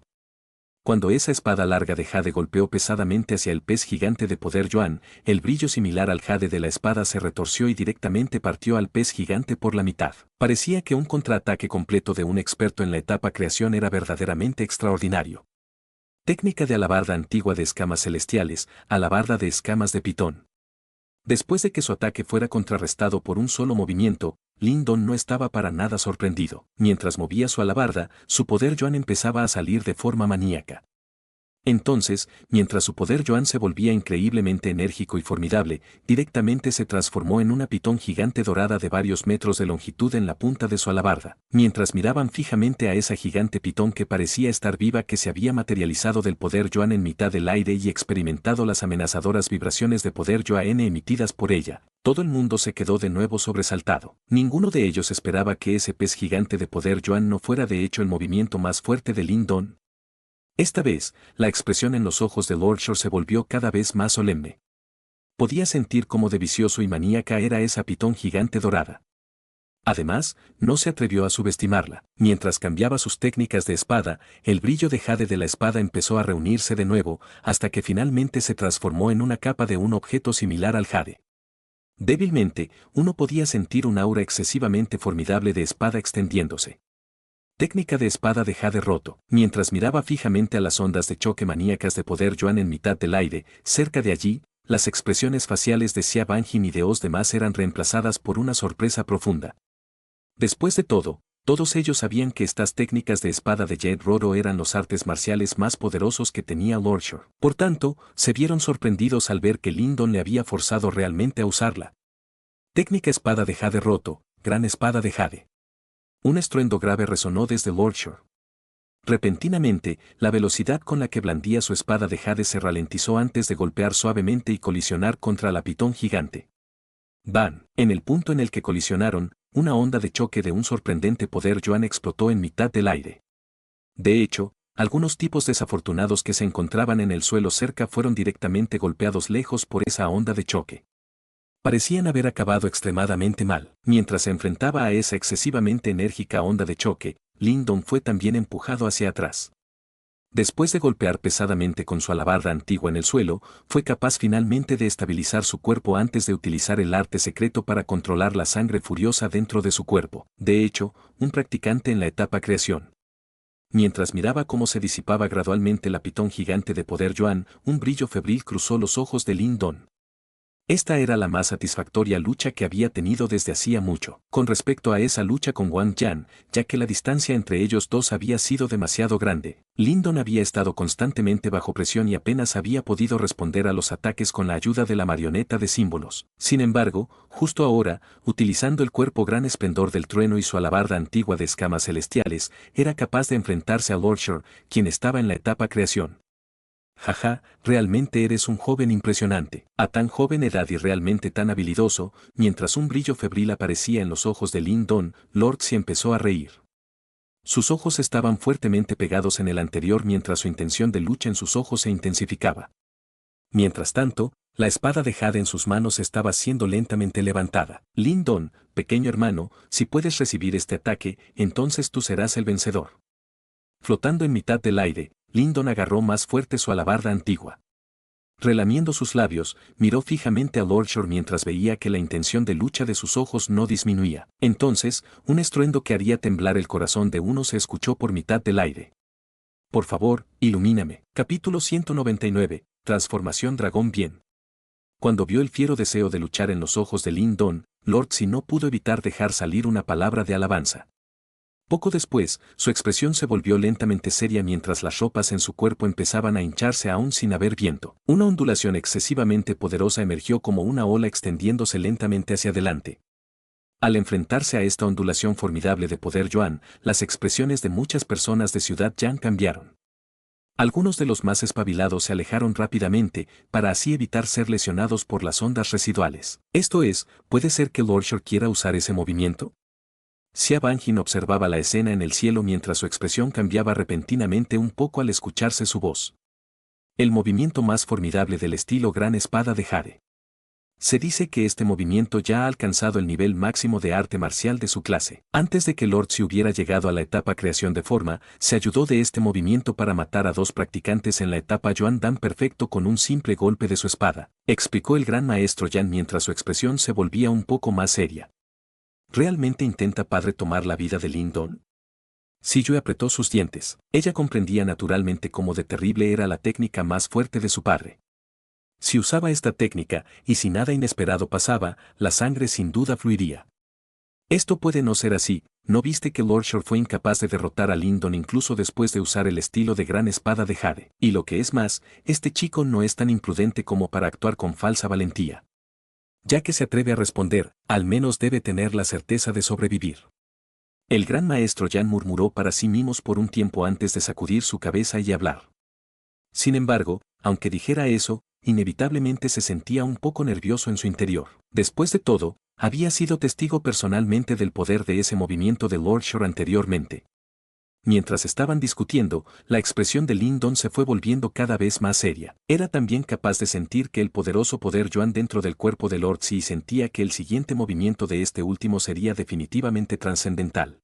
Cuando esa espada larga de jade golpeó pesadamente hacia el pez gigante de poder Yuan, el brillo similar al jade de la espada se retorció y directamente partió al pez gigante por la mitad. Parecía que un contraataque completo de un experto en la etapa creación era verdaderamente extraordinario. Técnica de alabarda antigua de escamas celestiales, alabarda de escamas de pitón. Después de que su ataque fuera contrarrestado por un solo movimiento, Lindon no estaba para nada sorprendido. Mientras movía su alabarda, su poder Yuan empezaba a salir de forma maníaca. Entonces, mientras su poder Yuan se volvía increíblemente enérgico y formidable, directamente se transformó en una pitón gigante dorada de varios metros de longitud en la punta de su alabarda. Mientras miraban fijamente a esa gigante pitón que parecía estar viva que se había materializado del poder Yuan en mitad del aire y experimentado las amenazadoras vibraciones de poder Yuan emitidas por ella, todo el mundo se quedó de nuevo sobresaltado. Ninguno de ellos esperaba que ese pez gigante de poder Yuan no fuera de hecho el movimiento más fuerte de Lindon. Esta vez, la expresión en los ojos de Lord Shore se volvió cada vez más solemne. Podía sentir cómo de vicioso y maníaca era esa pitón gigante dorada. Además, no se atrevió a subestimarla. Mientras cambiaba sus técnicas de espada, el brillo de jade de la espada empezó a reunirse de nuevo, hasta que finalmente se transformó en una capa de un objeto similar al jade. Débilmente, uno podía sentir un aura excesivamente formidable de espada extendiéndose. Técnica de espada de jade roto. Mientras miraba fijamente a las ondas de choque maníacas de poder Yuan en mitad del aire, cerca de allí, las expresiones faciales de Xia Banjin y de los demás eran reemplazadas por una sorpresa profunda. Después de todo, todos ellos sabían que estas técnicas de espada de Jet Roro eran los artes marciales más poderosos que tenía Lord Shore. Por tanto, se vieron sorprendidos al ver que Lindon le había forzado realmente a usarla. Técnica espada de jade roto, gran espada de jade. Un estruendo grave resonó desde Lord Shore. Repentinamente, la velocidad con la que blandía su espada de jade se ralentizó antes de golpear suavemente y colisionar contra la pitón gigante. ¡Bam! En el punto en el que colisionaron, una onda de choque de un sorprendente poder Yuan explotó en mitad del aire. De hecho, algunos tipos desafortunados que se encontraban en el suelo cerca fueron directamente golpeados lejos por esa onda de choque. Parecían haber acabado extremadamente mal. Mientras se enfrentaba a esa excesivamente enérgica onda de choque, Lindon fue también empujado hacia atrás. Después de golpear pesadamente con su alabarda antigua en el suelo, fue capaz finalmente de estabilizar su cuerpo antes de utilizar el arte secreto para controlar la sangre furiosa dentro de su cuerpo. De hecho, un practicante en la etapa creación. Mientras miraba cómo se disipaba gradualmente la pitón gigante de poder Yuan, un brillo febril cruzó los ojos de Lin Don. Esta era la más satisfactoria lucha que había tenido desde hacía mucho. Con respecto a esa lucha con Wang Yan, ya que la distancia entre ellos dos había sido demasiado grande, Lin Don había estado constantemente bajo presión y apenas había podido responder a los ataques con la ayuda de la marioneta de símbolos. Sin embargo, justo ahora, utilizando el cuerpo gran esplendor del trueno y su alabarda antigua de escamas celestiales, era capaz de enfrentarse a Lord Shore, quien estaba en la etapa creación. Jaja, realmente eres un joven impresionante. A tan joven edad y realmente tan habilidoso, mientras un brillo febril aparecía en los ojos de Lin Don, Lord Xi empezó a reír. Sus ojos estaban fuertemente pegados en el anterior mientras su intención de lucha en sus ojos se intensificaba. Mientras tanto, la espada de Jade en sus manos estaba siendo lentamente levantada. Lin Don, pequeño hermano, si puedes recibir este ataque, entonces tú serás el vencedor. Flotando en mitad del aire, Lin Don agarró más fuerte su alabarda antigua. Relamiendo sus labios, miró fijamente a Lord Shore mientras veía que la intención de lucha de sus ojos no disminuía. Entonces, un estruendo que haría temblar el corazón de uno se escuchó por mitad del aire. Por favor, ilumíname. Capítulo 199. Transformación Dragón Bien. Cuando vio el fiero deseo de luchar en los ojos de Lin Don, Lord Xi no pudo evitar dejar salir una palabra de alabanza. Poco después, su expresión se volvió lentamente seria mientras las ropas en su cuerpo empezaban a hincharse aún sin haber viento. Una ondulación excesivamente poderosa emergió como una ola extendiéndose lentamente hacia adelante. Al enfrentarse a esta ondulación formidable de poder Yuan, las expresiones de muchas personas de Ciudad Yan cambiaron. Algunos de los más espabilados se alejaron rápidamente, para así evitar ser lesionados por las ondas residuales. Esto es, ¿puede ser que Lord Shore quiera usar ese movimiento? Xia Banjin observaba la escena en el cielo mientras su expresión cambiaba repentinamente un poco al escucharse su voz. El movimiento más formidable del estilo Gran Espada de Jade. Se dice que este movimiento ya ha alcanzado el nivel máximo de arte marcial de su clase. Antes de que Lord Xi hubiera llegado a la etapa creación de forma, se ayudó de este movimiento para matar a dos practicantes en la etapa Yuan Dan perfecto con un simple golpe de su espada, explicó el gran maestro Yan mientras su expresión se volvía un poco más seria. ¿Realmente intenta padre tomar la vida de Lin Don? Siyue apretó sus dientes. Ella comprendía naturalmente cómo de terrible era la técnica más fuerte de su padre. Si usaba esta técnica, y si nada inesperado pasaba, la sangre sin duda fluiría. Esto puede no ser así, ¿no viste que Lord Shore fue incapaz de derrotar a Lin Don incluso después de usar el estilo de gran espada de Jade? Y lo que es más, este chico no es tan imprudente como para actuar con falsa valentía. Ya que se atreve a responder, al menos debe tener la certeza de sobrevivir. El gran maestro Yan murmuró para sí mismo por un tiempo antes de sacudir su cabeza y hablar. Sin embargo, aunque dijera eso, inevitablemente se sentía un poco nervioso en su interior. Después de todo, había sido testigo personalmente del poder de ese movimiento de Lord Shore anteriormente. Mientras estaban discutiendo, la expresión de Lin Don se fue volviendo cada vez más seria. Era también capaz de sentir que el poderoso poder Yuan dentro del cuerpo de Lord Xi sentía que el siguiente movimiento de este último sería definitivamente trascendental.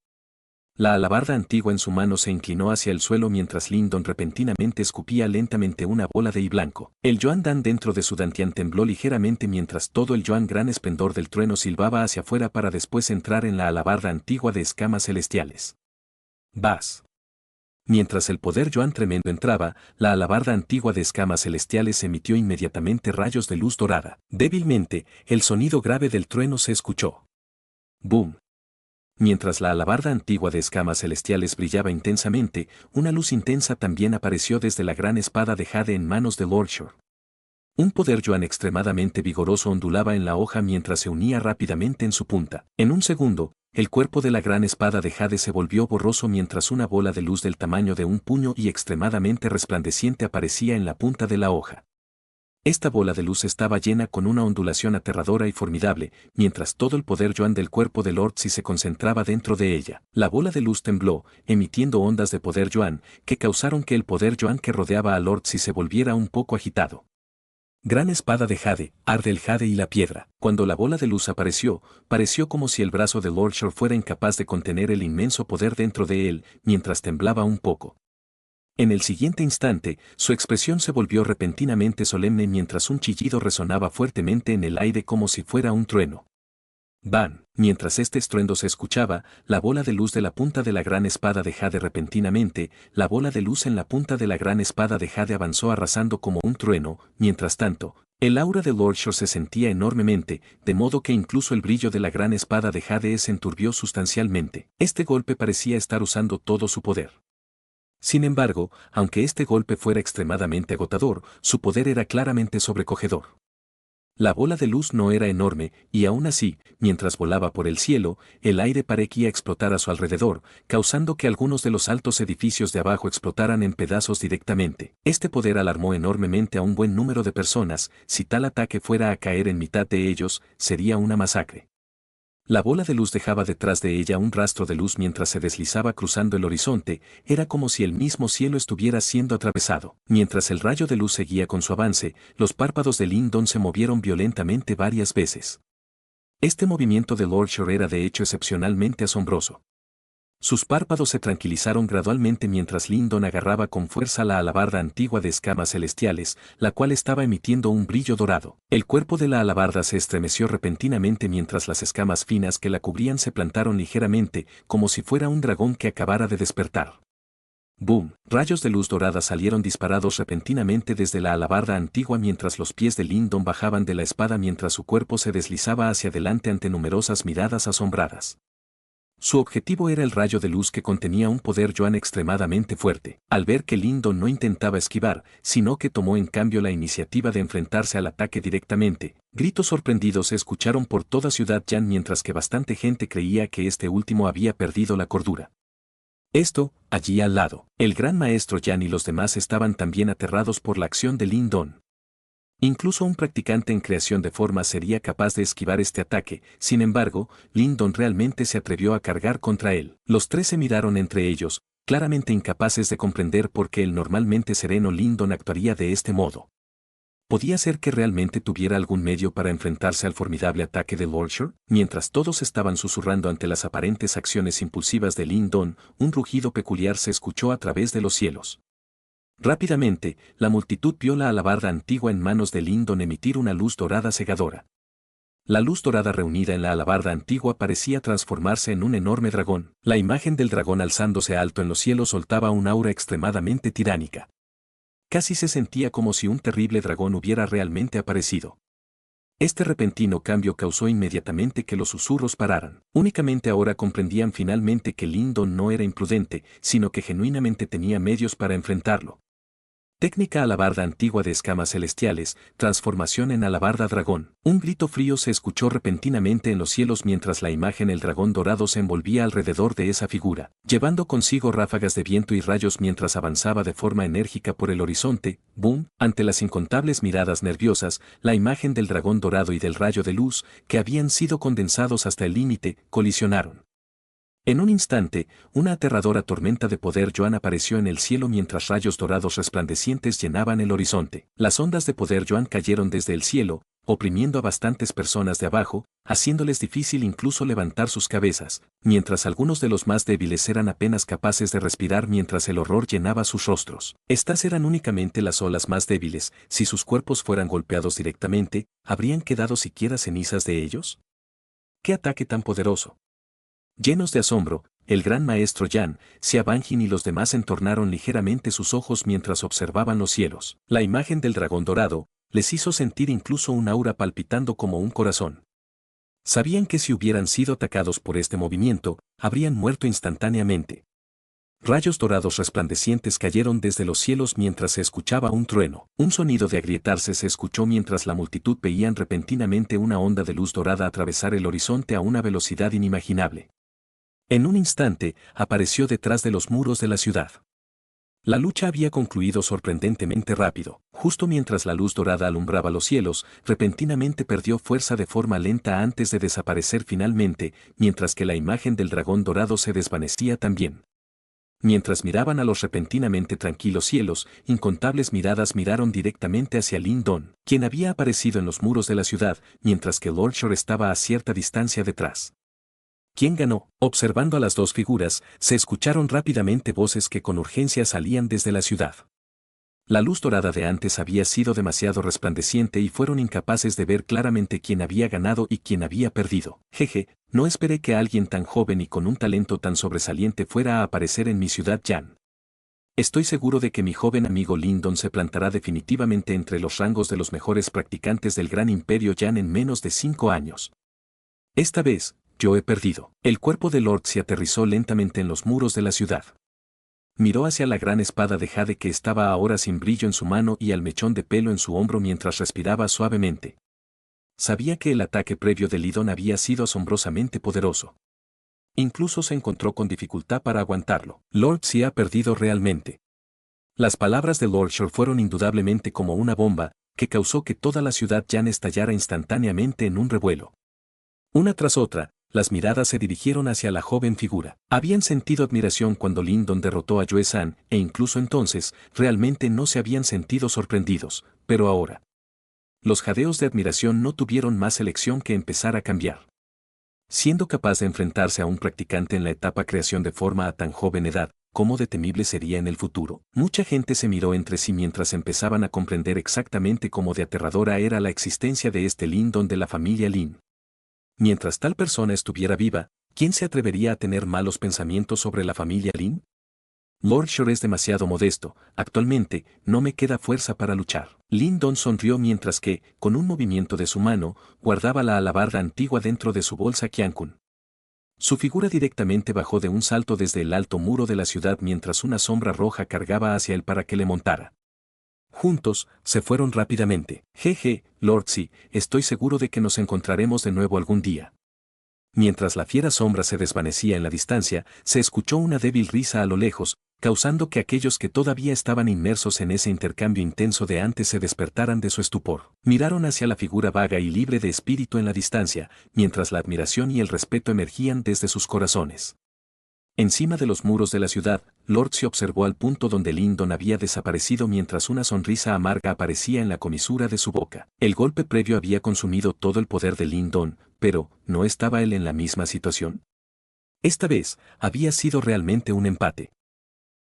La alabarda antigua en su mano se inclinó hacia el suelo mientras Lin Don repentinamente escupía lentamente una bola de hi blanco. El Yuan Dan dentro de su dantian tembló ligeramente mientras todo el Yuan gran esplendor del trueno silbaba hacia afuera para después entrar en la alabarda antigua de escamas celestiales. Vas. Mientras el poder Yuan tremendo entraba, la alabarda antigua de escamas celestiales emitió inmediatamente rayos de luz dorada. Débilmente, el sonido grave del trueno se escuchó. ¡Boom! Mientras la alabarda antigua de escamas celestiales brillaba intensamente, una luz intensa también apareció desde la gran espada de Jade en manos de Lord Shore. Un poder Yuan extremadamente vigoroso ondulaba en la hoja mientras se unía rápidamente en su punta. En un segundo, el cuerpo de la gran espada de Jade se volvió borroso mientras una bola de luz del tamaño de un puño y extremadamente resplandeciente aparecía en la punta de la hoja. Esta bola de luz estaba llena con una ondulación aterradora y formidable, mientras todo el poder Yuan del cuerpo de Lord Xi se concentraba dentro de ella. La bola de luz tembló, emitiendo ondas de poder Yuan, que causaron que el poder Yuan que rodeaba a Lord Xi se volviera un poco agitado. Gran espada de Jade, arde el Jade y la piedra. Cuando la bola de luz apareció, pareció como si el brazo de Lord Shore fuera incapaz de contener el inmenso poder dentro de él, mientras temblaba un poco. En el siguiente instante, su expresión se volvió repentinamente solemne mientras un chillido resonaba fuertemente en el aire como si fuera un trueno. Van. Mientras este estruendo se escuchaba, la bola de luz de la punta de la gran espada de Jade repentinamente, la bola de luz en la punta de la gran espada de Jade avanzó arrasando como un trueno. Mientras tanto, el aura de Lord Shore se sentía enormemente, de modo que incluso el brillo de la gran espada de Jade se enturbió sustancialmente. Este golpe parecía estar usando todo su poder. Sin embargo, aunque este golpe fuera extremadamente agotador, su poder era claramente sobrecogedor. La bola de luz no era enorme, y aún así, mientras volaba por el cielo, el aire parecía explotar a su alrededor, causando que algunos de los altos edificios de abajo explotaran en pedazos directamente. Este poder alarmó enormemente a un buen número de personas. Si tal ataque fuera a caer en mitad de ellos, sería una masacre. La bola de luz dejaba detrás de ella un rastro de luz mientras se deslizaba cruzando el horizonte, era como si el mismo cielo estuviera siendo atravesado. Mientras el rayo de luz seguía con su avance, los párpados de Lindon se movieron violentamente varias veces. Este movimiento de Lord Shore era de hecho excepcionalmente asombroso. Sus párpados se tranquilizaron gradualmente mientras Lindon agarraba con fuerza la alabarda antigua de escamas celestiales, la cual estaba emitiendo un brillo dorado. El cuerpo de la alabarda se estremeció repentinamente mientras las escamas finas que la cubrían se plantaron ligeramente, como si fuera un dragón que acabara de despertar. ¡Boom! Rayos de luz dorada salieron disparados repentinamente desde la alabarda antigua mientras los pies de Lindon bajaban de la espada mientras su cuerpo se deslizaba hacia adelante ante numerosas miradas asombradas. Su objetivo era el rayo de luz que contenía un poder Yuan extremadamente fuerte. Al ver que Lindon no intentaba esquivar, sino que tomó en cambio la iniciativa de enfrentarse al ataque directamente, gritos sorprendidos se escucharon por toda Ciudad Yan mientras que bastante gente creía que este último había perdido la cordura. Allí al lado, el gran maestro Yan y los demás estaban también aterrados por la acción de Lindon. Incluso un practicante en creación de formas sería capaz de esquivar este ataque, sin embargo, Lindon realmente se atrevió a cargar contra él. Los tres se miraron entre ellos, claramente incapaces de comprender por qué el normalmente sereno Lindon actuaría de este modo. ¿Podía ser que realmente tuviera algún medio para enfrentarse al formidable ataque de Lord Shore? Mientras todos estaban susurrando ante las aparentes acciones impulsivas de Lindon, un rugido peculiar se escuchó a través de los cielos. Rápidamente, la multitud vio la alabarda antigua en manos de Lindon emitir una luz dorada cegadora. La luz dorada reunida en la alabarda antigua parecía transformarse en un enorme dragón. La imagen del dragón alzándose alto en los cielos soltaba un aura extremadamente tiránica. Casi se sentía como si un terrible dragón hubiera realmente aparecido. Este repentino cambio causó inmediatamente que los susurros pararan. Únicamente ahora comprendían finalmente que Lindon no era imprudente, sino que genuinamente tenía medios para enfrentarlo. Técnica alabarda antigua de escamas celestiales, transformación en alabarda dragón. Un grito frío se escuchó repentinamente en los cielos mientras la imagen del dragón dorado se envolvía alrededor de esa figura, llevando consigo ráfagas de viento y rayos mientras avanzaba de forma enérgica por el horizonte. ¡Boom! Ante las incontables miradas nerviosas, la imagen del dragón dorado y del rayo de luz, que habían sido condensados hasta el límite, colisionaron. En un instante, una aterradora tormenta de poder Yuan apareció en el cielo mientras rayos dorados resplandecientes llenaban el horizonte. Las ondas de poder Yuan cayeron desde el cielo, oprimiendo a bastantes personas de abajo, haciéndoles difícil incluso levantar sus cabezas, mientras algunos de los más débiles eran apenas capaces de respirar mientras el horror llenaba sus rostros. Estas eran únicamente las olas más débiles. Si sus cuerpos fueran golpeados directamente, ¿habrían quedado siquiera cenizas de ellos? ¡Qué ataque tan poderoso! Llenos de asombro, el gran maestro Yan, Xia Banjin y los demás entornaron ligeramente sus ojos mientras observaban los cielos. La imagen del dragón dorado les hizo sentir incluso un aura palpitando como un corazón. Sabían que si hubieran sido atacados por este movimiento, habrían muerto instantáneamente. Rayos dorados resplandecientes cayeron desde los cielos mientras se escuchaba un trueno. Un sonido de agrietarse se escuchó mientras la multitud veían repentinamente una onda de luz dorada atravesar el horizonte a una velocidad inimaginable. En un instante, apareció detrás de los muros de la ciudad. La lucha había concluido sorprendentemente rápido. Justo mientras la luz dorada alumbraba los cielos, repentinamente perdió fuerza de forma lenta antes de desaparecer finalmente, mientras que la imagen del dragón dorado se desvanecía también. Mientras miraban a los repentinamente tranquilos cielos, incontables miradas miraron directamente hacia Lindon, quien había aparecido en los muros de la ciudad, mientras que Lord Shore estaba a cierta distancia detrás. ¿Quién ganó? Observando a las dos figuras, se escucharon rápidamente voces que con urgencia salían desde la ciudad. La luz dorada de antes había sido demasiado resplandeciente y fueron incapaces de ver claramente quién había ganado y quién había perdido. Jeje, no esperé que alguien tan joven y con un talento tan sobresaliente fuera a aparecer en mi ciudad Yan. Estoy seguro de que mi joven amigo Lyndon se plantará definitivamente entre los rangos de los mejores practicantes del gran imperio Yan en menos de 5 años. Esta vez, yo he perdido. El cuerpo de Lord se aterrizó lentamente en los muros de la ciudad. Miró hacia la gran espada de jade que estaba ahora sin brillo en su mano y al mechón de pelo en su hombro mientras respiraba suavemente. Sabía que el ataque previo de Lydon había sido asombrosamente poderoso. Incluso se encontró con dificultad para aguantarlo. Lord se ha perdido realmente. Las palabras de Lord Shore fueron indudablemente como una bomba, que causó que toda la ciudad Yan estallara instantáneamente en un revuelo. Una tras otra, las miradas se dirigieron hacia la joven figura. Habían sentido admiración cuando Lyndon derrotó a Yue San, e incluso entonces, realmente no se habían sentido sorprendidos, pero ahora. Los jadeos de admiración no tuvieron más elección que empezar a cambiar. Siendo capaz de enfrentarse a un practicante en la etapa creación de forma a tan joven edad, ¿cómo de temible sería en el futuro? Mucha gente se miró entre sí mientras empezaban a comprender exactamente cómo de aterradora era la existencia de este Lyndon de la familia Lin. Mientras tal persona estuviera viva, ¿quién se atrevería a tener malos pensamientos sobre la familia Lin? Lord Shore es demasiado modesto, actualmente no me queda fuerza para luchar. Lyndon sonrió mientras que, con un movimiento de su mano, guardaba la alabarda antigua dentro de su bolsa Qiankun. Su figura directamente bajó de un salto desde el alto muro de la ciudad mientras una sombra roja cargaba hacia él para que le montara. Juntos, se fueron rápidamente. Jeje, Lord Si, estoy seguro de que nos encontraremos de nuevo algún día. Mientras la fiera sombra se desvanecía en la distancia, se escuchó una débil risa a lo lejos, causando que aquellos que todavía estaban inmersos en ese intercambio intenso de antes se despertaran de su estupor. Miraron hacia la figura vaga y libre de espíritu en la distancia, mientras la admiración y el respeto emergían desde sus corazones. Encima de los muros de la ciudad, Lord se observó al punto donde Lyndon había desaparecido mientras una sonrisa amarga aparecía en la comisura de su boca. El golpe previo había consumido todo el poder de Lyndon, pero, ¿no estaba él en la misma situación? Esta vez, había sido realmente un empate.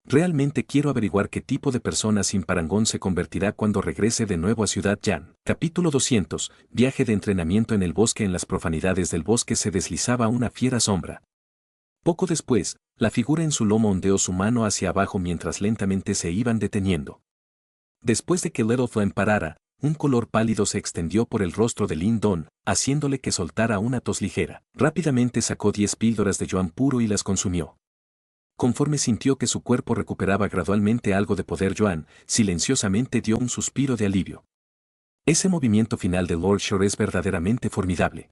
Realmente quiero averiguar qué tipo de persona sin parangón se convertirá cuando regrese de nuevo a Ciudad Yan. Capítulo 200, Viaje de entrenamiento en el bosque. En las profundidades del bosque se deslizaba una fiera sombra. Poco después, la figura en su lomo ondeó su mano hacia abajo mientras lentamente se iban deteniendo. Después de que Little Flame parara, un color pálido se extendió por el rostro de Lyndon, haciéndole que soltara una tos ligera. Rápidamente sacó 10 píldoras de yuan puro y las consumió. Conforme sintió que su cuerpo recuperaba gradualmente algo de poder yuan, silenciosamente dio un suspiro de alivio. Ese movimiento final de Lord Shore es verdaderamente formidable,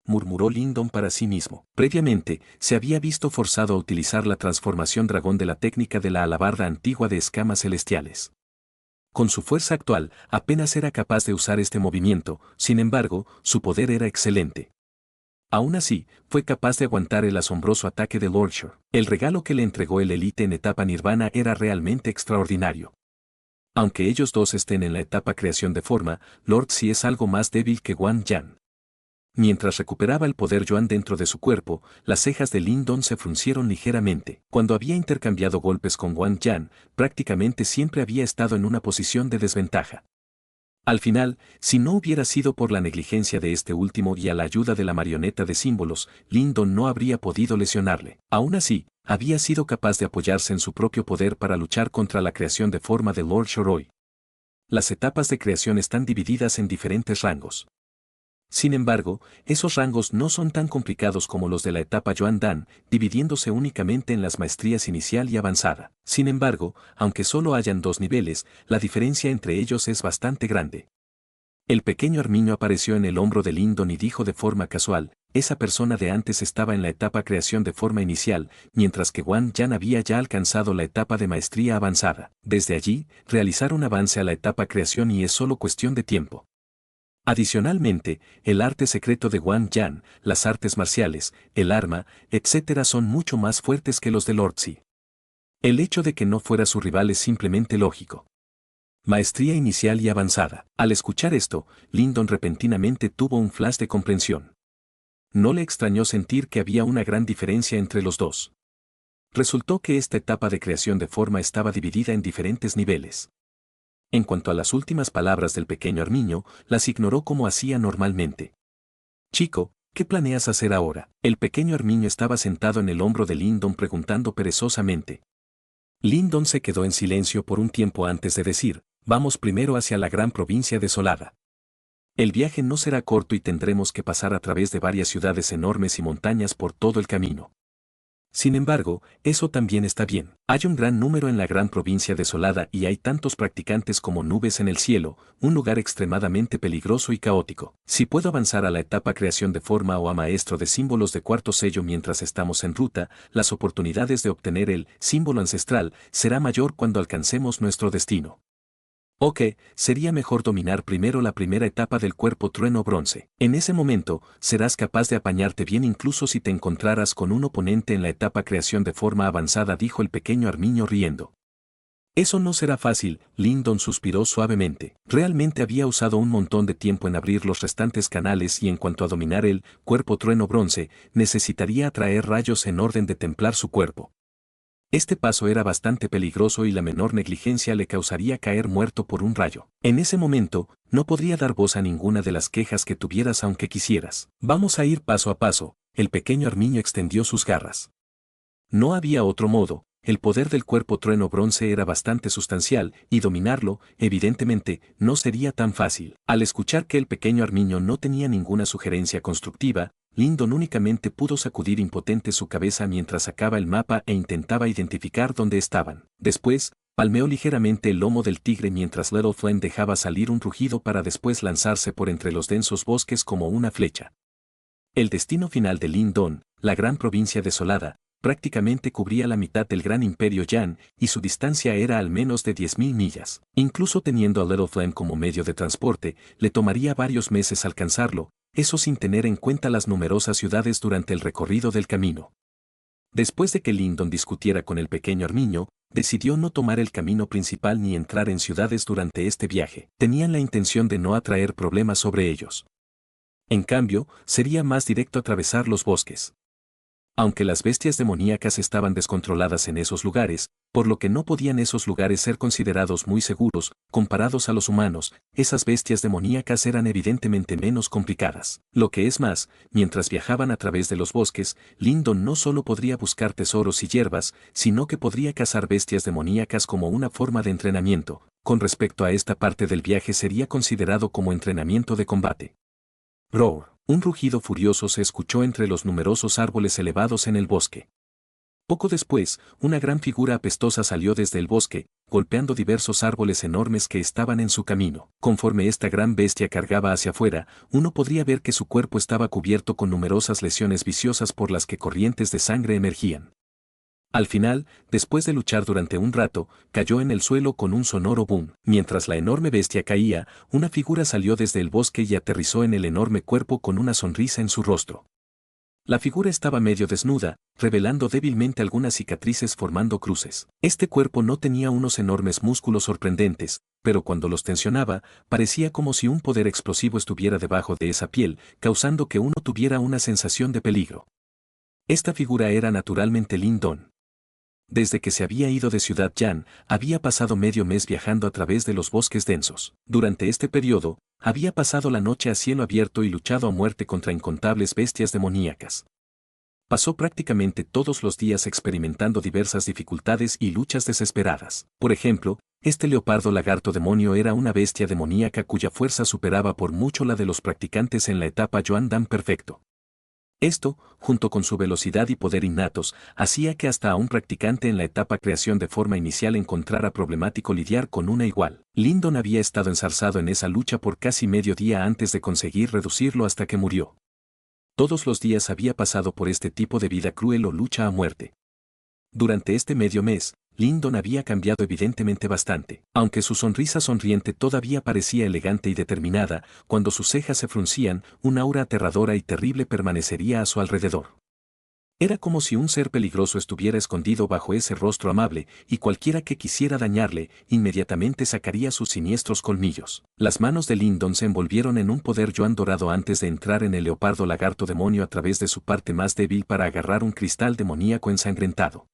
murmuró Lyndon para sí mismo. Previamente, se había visto forzado a utilizar la transformación dragón de la técnica de la alabarda antigua de escamas celestiales. Con su fuerza actual, apenas era capaz de usar este movimiento, sin embargo, su poder era excelente. Aún así, fue capaz de aguantar el asombroso ataque de Lord Shore. El regalo que le entregó el Elite en etapa Nirvana era realmente extraordinario. Aunque ellos dos estén en la etapa creación de forma, Lord Si es algo más débil que Wang Yan. Mientras recuperaba el poder yuan dentro de su cuerpo, las cejas de Lyndon se fruncieron ligeramente. Cuando había intercambiado golpes con Wang Yan, prácticamente siempre había estado en una posición de desventaja. Al final, si no hubiera sido por la negligencia de este último y a la ayuda de la marioneta de símbolos, Lyndon no habría podido lesionarle. Aún así, había sido capaz de apoyarse en su propio poder para luchar contra la creación de forma de Lord Shoroi. Las etapas de creación están divididas en diferentes rangos. Sin embargo, esos rangos no son tan complicados como los de la etapa Yuan Dan, dividiéndose únicamente en las maestrías inicial y avanzada. Sin embargo, aunque solo hayan 2 niveles, la diferencia entre ellos es bastante grande. El pequeño armiño apareció en el hombro de Lyndon y dijo de forma casual, esa persona de antes estaba en la etapa creación de forma inicial, mientras que Wang Yan había ya alcanzado la etapa de maestría avanzada. Desde allí, realizar un avance a la etapa creación y es solo cuestión de tiempo. Adicionalmente, el arte secreto de Wang Yan, las artes marciales, el arma, etc. son mucho más fuertes que los de Lord Si. El hecho de que no fuera su rival es simplemente lógico. Maestría inicial y avanzada. Al escuchar esto, Lyndon repentinamente tuvo un flash de comprensión. No le extrañó sentir que había una gran diferencia entre los dos. Resultó que esta etapa de creación de forma estaba dividida en diferentes niveles. En cuanto a las últimas palabras del pequeño armiño, las ignoró como hacía normalmente. Chico, ¿qué planeas hacer ahora? El pequeño armiño estaba sentado en el hombro de Lyndon preguntando perezosamente. Lyndon se quedó en silencio por un tiempo antes de decir, vamos primero hacia la gran provincia desolada. El viaje no será corto y tendremos que pasar a través de varias ciudades enormes y montañas por todo el camino. Sin embargo, eso también está bien. Hay un gran número en la gran provincia desolada y hay tantos practicantes como nubes en el cielo, un lugar extremadamente peligroso y caótico. Si puedo avanzar a la etapa creación de forma o a maestro de símbolos de cuarto sello mientras estamos en ruta, las oportunidades de obtener el símbolo ancestral será mayor cuando alcancemos nuestro destino. O que, sería mejor dominar primero la primera etapa del cuerpo trueno bronce. En ese momento, serás capaz de apañarte bien incluso si te encontraras con un oponente en la etapa creación de forma avanzada, dijo el pequeño armiño riendo. Eso no será fácil, Lyndon suspiró suavemente. Realmente había usado un montón de tiempo en abrir los restantes canales y en cuanto a dominar el cuerpo trueno bronce, necesitaría atraer rayos en orden de templar su cuerpo. Este paso era bastante peligroso y la menor negligencia le causaría caer muerto por un rayo. En ese momento, no podría dar voz a ninguna de las quejas que tuvieras aunque quisieras. Vamos a ir paso a paso, el pequeño armiño extendió sus garras. No había otro modo, el poder del cuerpo trueno bronce era bastante sustancial y dominarlo, evidentemente, no sería tan fácil. Al escuchar que el pequeño armiño no tenía ninguna sugerencia constructiva, Lyndon únicamente pudo sacudir impotente su cabeza mientras sacaba el mapa e intentaba identificar dónde estaban. Después, palmeó ligeramente el lomo del tigre mientras Little Flame dejaba salir un rugido para después lanzarse por entre los densos bosques como una flecha. El destino final de Lyndon, la gran provincia desolada, prácticamente cubría la mitad del gran imperio Yan, y su distancia era al menos de 10.000 millas. Incluso teniendo a Little Flame como medio de transporte, le tomaría varios meses alcanzarlo, eso sin tener en cuenta las numerosas ciudades durante el recorrido del camino. Después de que Lyndon discutiera con el pequeño armiño, decidió no tomar el camino principal ni entrar en ciudades durante este viaje. Tenían la intención de no atraer problemas sobre ellos. En cambio, sería más directo atravesar los bosques. Aunque las bestias demoníacas estaban descontroladas en esos lugares, por lo que no podían esos lugares ser considerados muy seguros, comparados a los humanos, esas bestias demoníacas eran evidentemente menos complicadas. Lo que es más, mientras viajaban a través de los bosques, Lyndon no solo podría buscar tesoros y hierbas, sino que podría cazar bestias demoníacas como una forma de entrenamiento. Con respecto a esta parte del viaje sería considerado como entrenamiento de combate. Roar. Un rugido furioso se escuchó entre los numerosos árboles elevados en el bosque. Poco después, una gran figura apestosa salió desde el bosque, golpeando diversos árboles enormes que estaban en su camino. Conforme esta gran bestia cargaba hacia afuera, uno podría ver que su cuerpo estaba cubierto con numerosas lesiones viciosas por las que corrientes de sangre emergían. Al final, después de luchar durante un rato, cayó en el suelo con un sonoro boom. Mientras la enorme bestia caía, una figura salió desde el bosque y aterrizó en el enorme cuerpo con una sonrisa en su rostro. La figura estaba medio desnuda, revelando débilmente algunas cicatrices formando cruces. Este cuerpo no tenía unos enormes músculos sorprendentes, pero cuando los tensionaba, parecía como si un poder explosivo estuviera debajo de esa piel, causando que uno tuviera una sensación de peligro. Esta figura era naturalmente Lyndon. Desde que se había ido de Ciudad Yan, había pasado medio mes viajando a través de los bosques densos. Durante este periodo, había pasado la noche a cielo abierto y luchado a muerte contra incontables bestias demoníacas. Pasó prácticamente todos los días experimentando diversas dificultades y luchas desesperadas. Por ejemplo, este leopardo lagarto demonio era una bestia demoníaca cuya fuerza superaba por mucho la de los practicantes en la etapa Yuan Dan perfecto. Esto, junto con su velocidad y poder innatos, hacía que hasta a un practicante en la etapa creación de forma inicial encontrara problemático lidiar con una igual. Lyndon había estado enzarzado en esa lucha por casi medio día antes de conseguir reducirlo hasta que murió. Todos los días había pasado por este tipo de vida cruel o lucha a muerte. Durante este medio mes, Lyndon había cambiado evidentemente bastante. Aunque su sonrisa sonriente todavía parecía elegante y determinada, cuando sus cejas se fruncían, un aura aterradora y terrible permanecería a su alrededor. Era como si un ser peligroso estuviera escondido bajo ese rostro amable, y cualquiera que quisiera dañarle, inmediatamente sacaría sus siniestros colmillos. Las manos de Lyndon se envolvieron en un poder yuan dorado antes de entrar en el leopardo lagarto demonio a través de su parte más débil para agarrar un cristal demoníaco ensangrentado.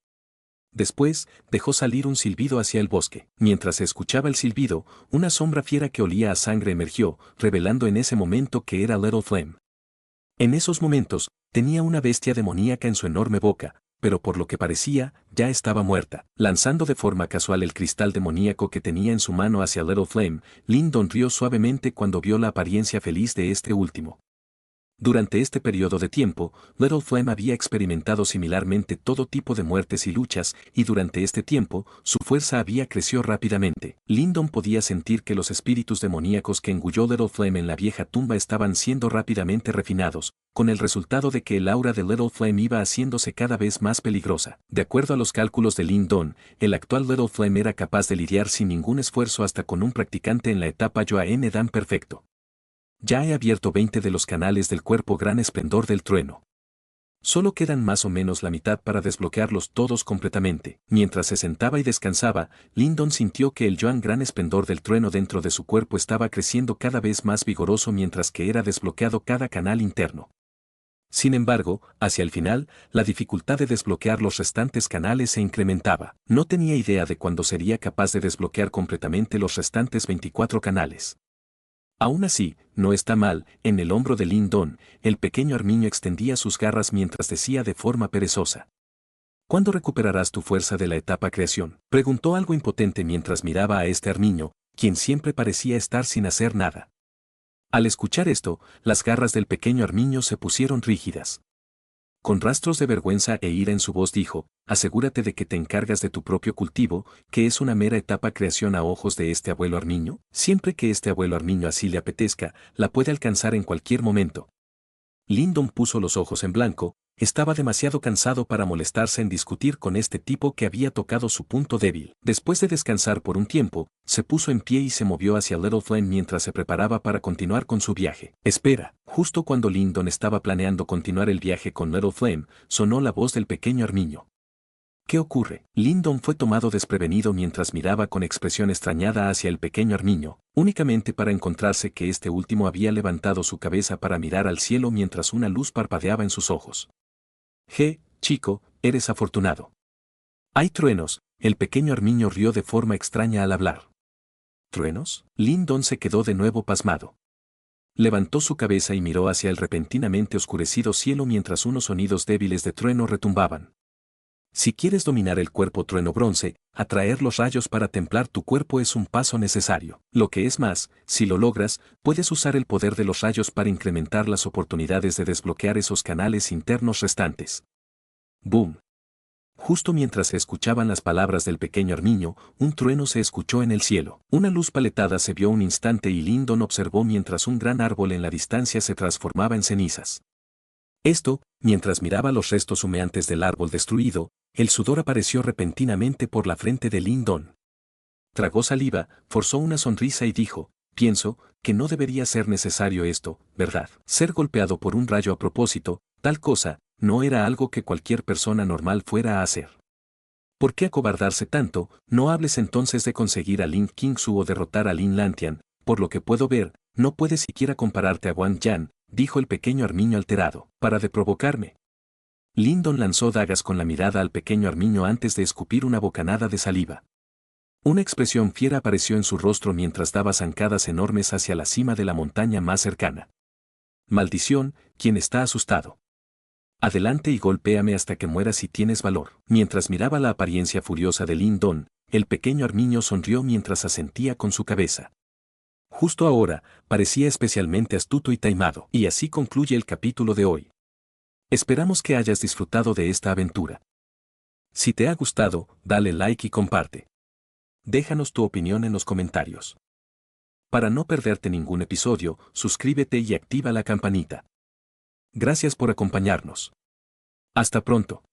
Después, dejó salir un silbido hacia el bosque. Mientras se escuchaba el silbido, una sombra fiera que olía a sangre emergió, revelando en ese momento que era Little Flame. En esos momentos, tenía una bestia demoníaca en su enorme boca, pero por lo que parecía, ya estaba muerta. Lanzando de forma casual el cristal demoníaco que tenía en su mano hacia Little Flame, Lyndon rió suavemente cuando vio la apariencia feliz de este último. Durante este periodo de tiempo, Little Flame había experimentado similarmente todo tipo de muertes y luchas, y durante este tiempo, su fuerza había crecido rápidamente. Lyndon podía sentir que los espíritus demoníacos que engulló Little Flame en la vieja tumba estaban siendo rápidamente refinados, con el resultado de que el aura de Little Flame iba haciéndose cada vez más peligrosa. De acuerdo a los cálculos de Lyndon, el actual Little Flame era capaz de lidiar sin ningún esfuerzo hasta con un practicante en la etapa Joaen Dan perfecto. Ya he abierto 20 de los canales del cuerpo Gran Esplendor del Trueno. Solo quedan más o menos la mitad para desbloquearlos todos completamente. Mientras se sentaba y descansaba, Lyndon sintió que el Joan Gran Esplendor del Trueno dentro de su cuerpo estaba creciendo cada vez más vigoroso mientras que era desbloqueado cada canal interno. Sin embargo, hacia el final, la dificultad de desbloquear los restantes canales se incrementaba. No tenía idea de cuándo sería capaz de desbloquear completamente los restantes 24 canales. Aún así, no está mal, en el hombro de Lyndon, el pequeño armiño extendía sus garras mientras decía de forma perezosa. ¿Cuándo recuperarás tu fuerza de la etapa creación? Preguntó algo impotente mientras miraba a este armiño, quien siempre parecía estar sin hacer nada. Al escuchar esto, las garras del pequeño armiño se pusieron rígidas. Con rastros de vergüenza e ira en su voz dijo, asegúrate de que te encargas de tu propio cultivo, que es una mera etapa creación a ojos de este abuelo armiño. Siempre que este abuelo armiño así le apetezca, la puede alcanzar en cualquier momento. Lyndon puso los ojos en blanco, estaba demasiado cansado para molestarse en discutir con este tipo que había tocado su punto débil. Después de descansar por un tiempo, se puso en pie y se movió hacia Little Flame mientras se preparaba para continuar con su viaje. Espera, justo cuando Lyndon estaba planeando continuar el viaje con Little Flame, sonó la voz del pequeño armiño. ¿Qué ocurre? Lyndon fue tomado desprevenido mientras miraba con expresión extrañada hacia el pequeño armiño, únicamente para encontrarse que este último había levantado su cabeza para mirar al cielo mientras una luz parpadeaba en sus ojos. Chico, eres afortunado. Hay truenos, el pequeño armiño rió de forma extraña al hablar. ¿Truenos? Lyndon se quedó de nuevo pasmado. Levantó su cabeza y miró hacia el repentinamente oscurecido cielo mientras unos sonidos débiles de trueno retumbaban. Si quieres dominar el cuerpo trueno bronce, atraer los rayos para templar tu cuerpo es un paso necesario. Lo que es más, si lo logras, puedes usar el poder de los rayos para incrementar las oportunidades de desbloquear esos canales internos restantes. ¡Boom! Justo mientras se escuchaban las palabras del pequeño armiño, un trueno se escuchó en el cielo. Una luz paletada se vio un instante y Lyndon observó mientras un gran árbol en la distancia se transformaba en cenizas. Esto, mientras miraba los restos humeantes del árbol destruido, el sudor apareció repentinamente por la frente de Lyndon. Tragó saliva, forzó una sonrisa y dijo, pienso, que no debería ser necesario esto, ¿verdad? Ser golpeado por un rayo a propósito, tal cosa, no era algo que cualquier persona normal fuera a hacer. ¿Por qué acobardarse tanto? No hables entonces de conseguir a Lin Qingsu o derrotar a Lin Lantian, por lo que puedo ver, no puedes siquiera compararte a Wang Yan, dijo el pequeño armiño alterado, para de provocarme. Lyndon lanzó dagas con la mirada al pequeño armiño antes de escupir una bocanada de saliva. Una expresión fiera apareció en su rostro mientras daba zancadas enormes hacia la cima de la montaña más cercana. Maldición, ¿quién está asustado? Adelante y golpéame hasta que mueras si tienes valor. Mientras miraba la apariencia furiosa de Lyndon, el pequeño armiño sonrió mientras asentía con su cabeza. Justo ahora, parecía especialmente astuto y taimado. Y así concluye el capítulo de hoy. Esperamos que hayas disfrutado de esta aventura. Si te ha gustado, dale like y comparte. Déjanos tu opinión en los comentarios. Para no perderte ningún episodio, suscríbete y activa la campanita. Gracias por acompañarnos. Hasta pronto.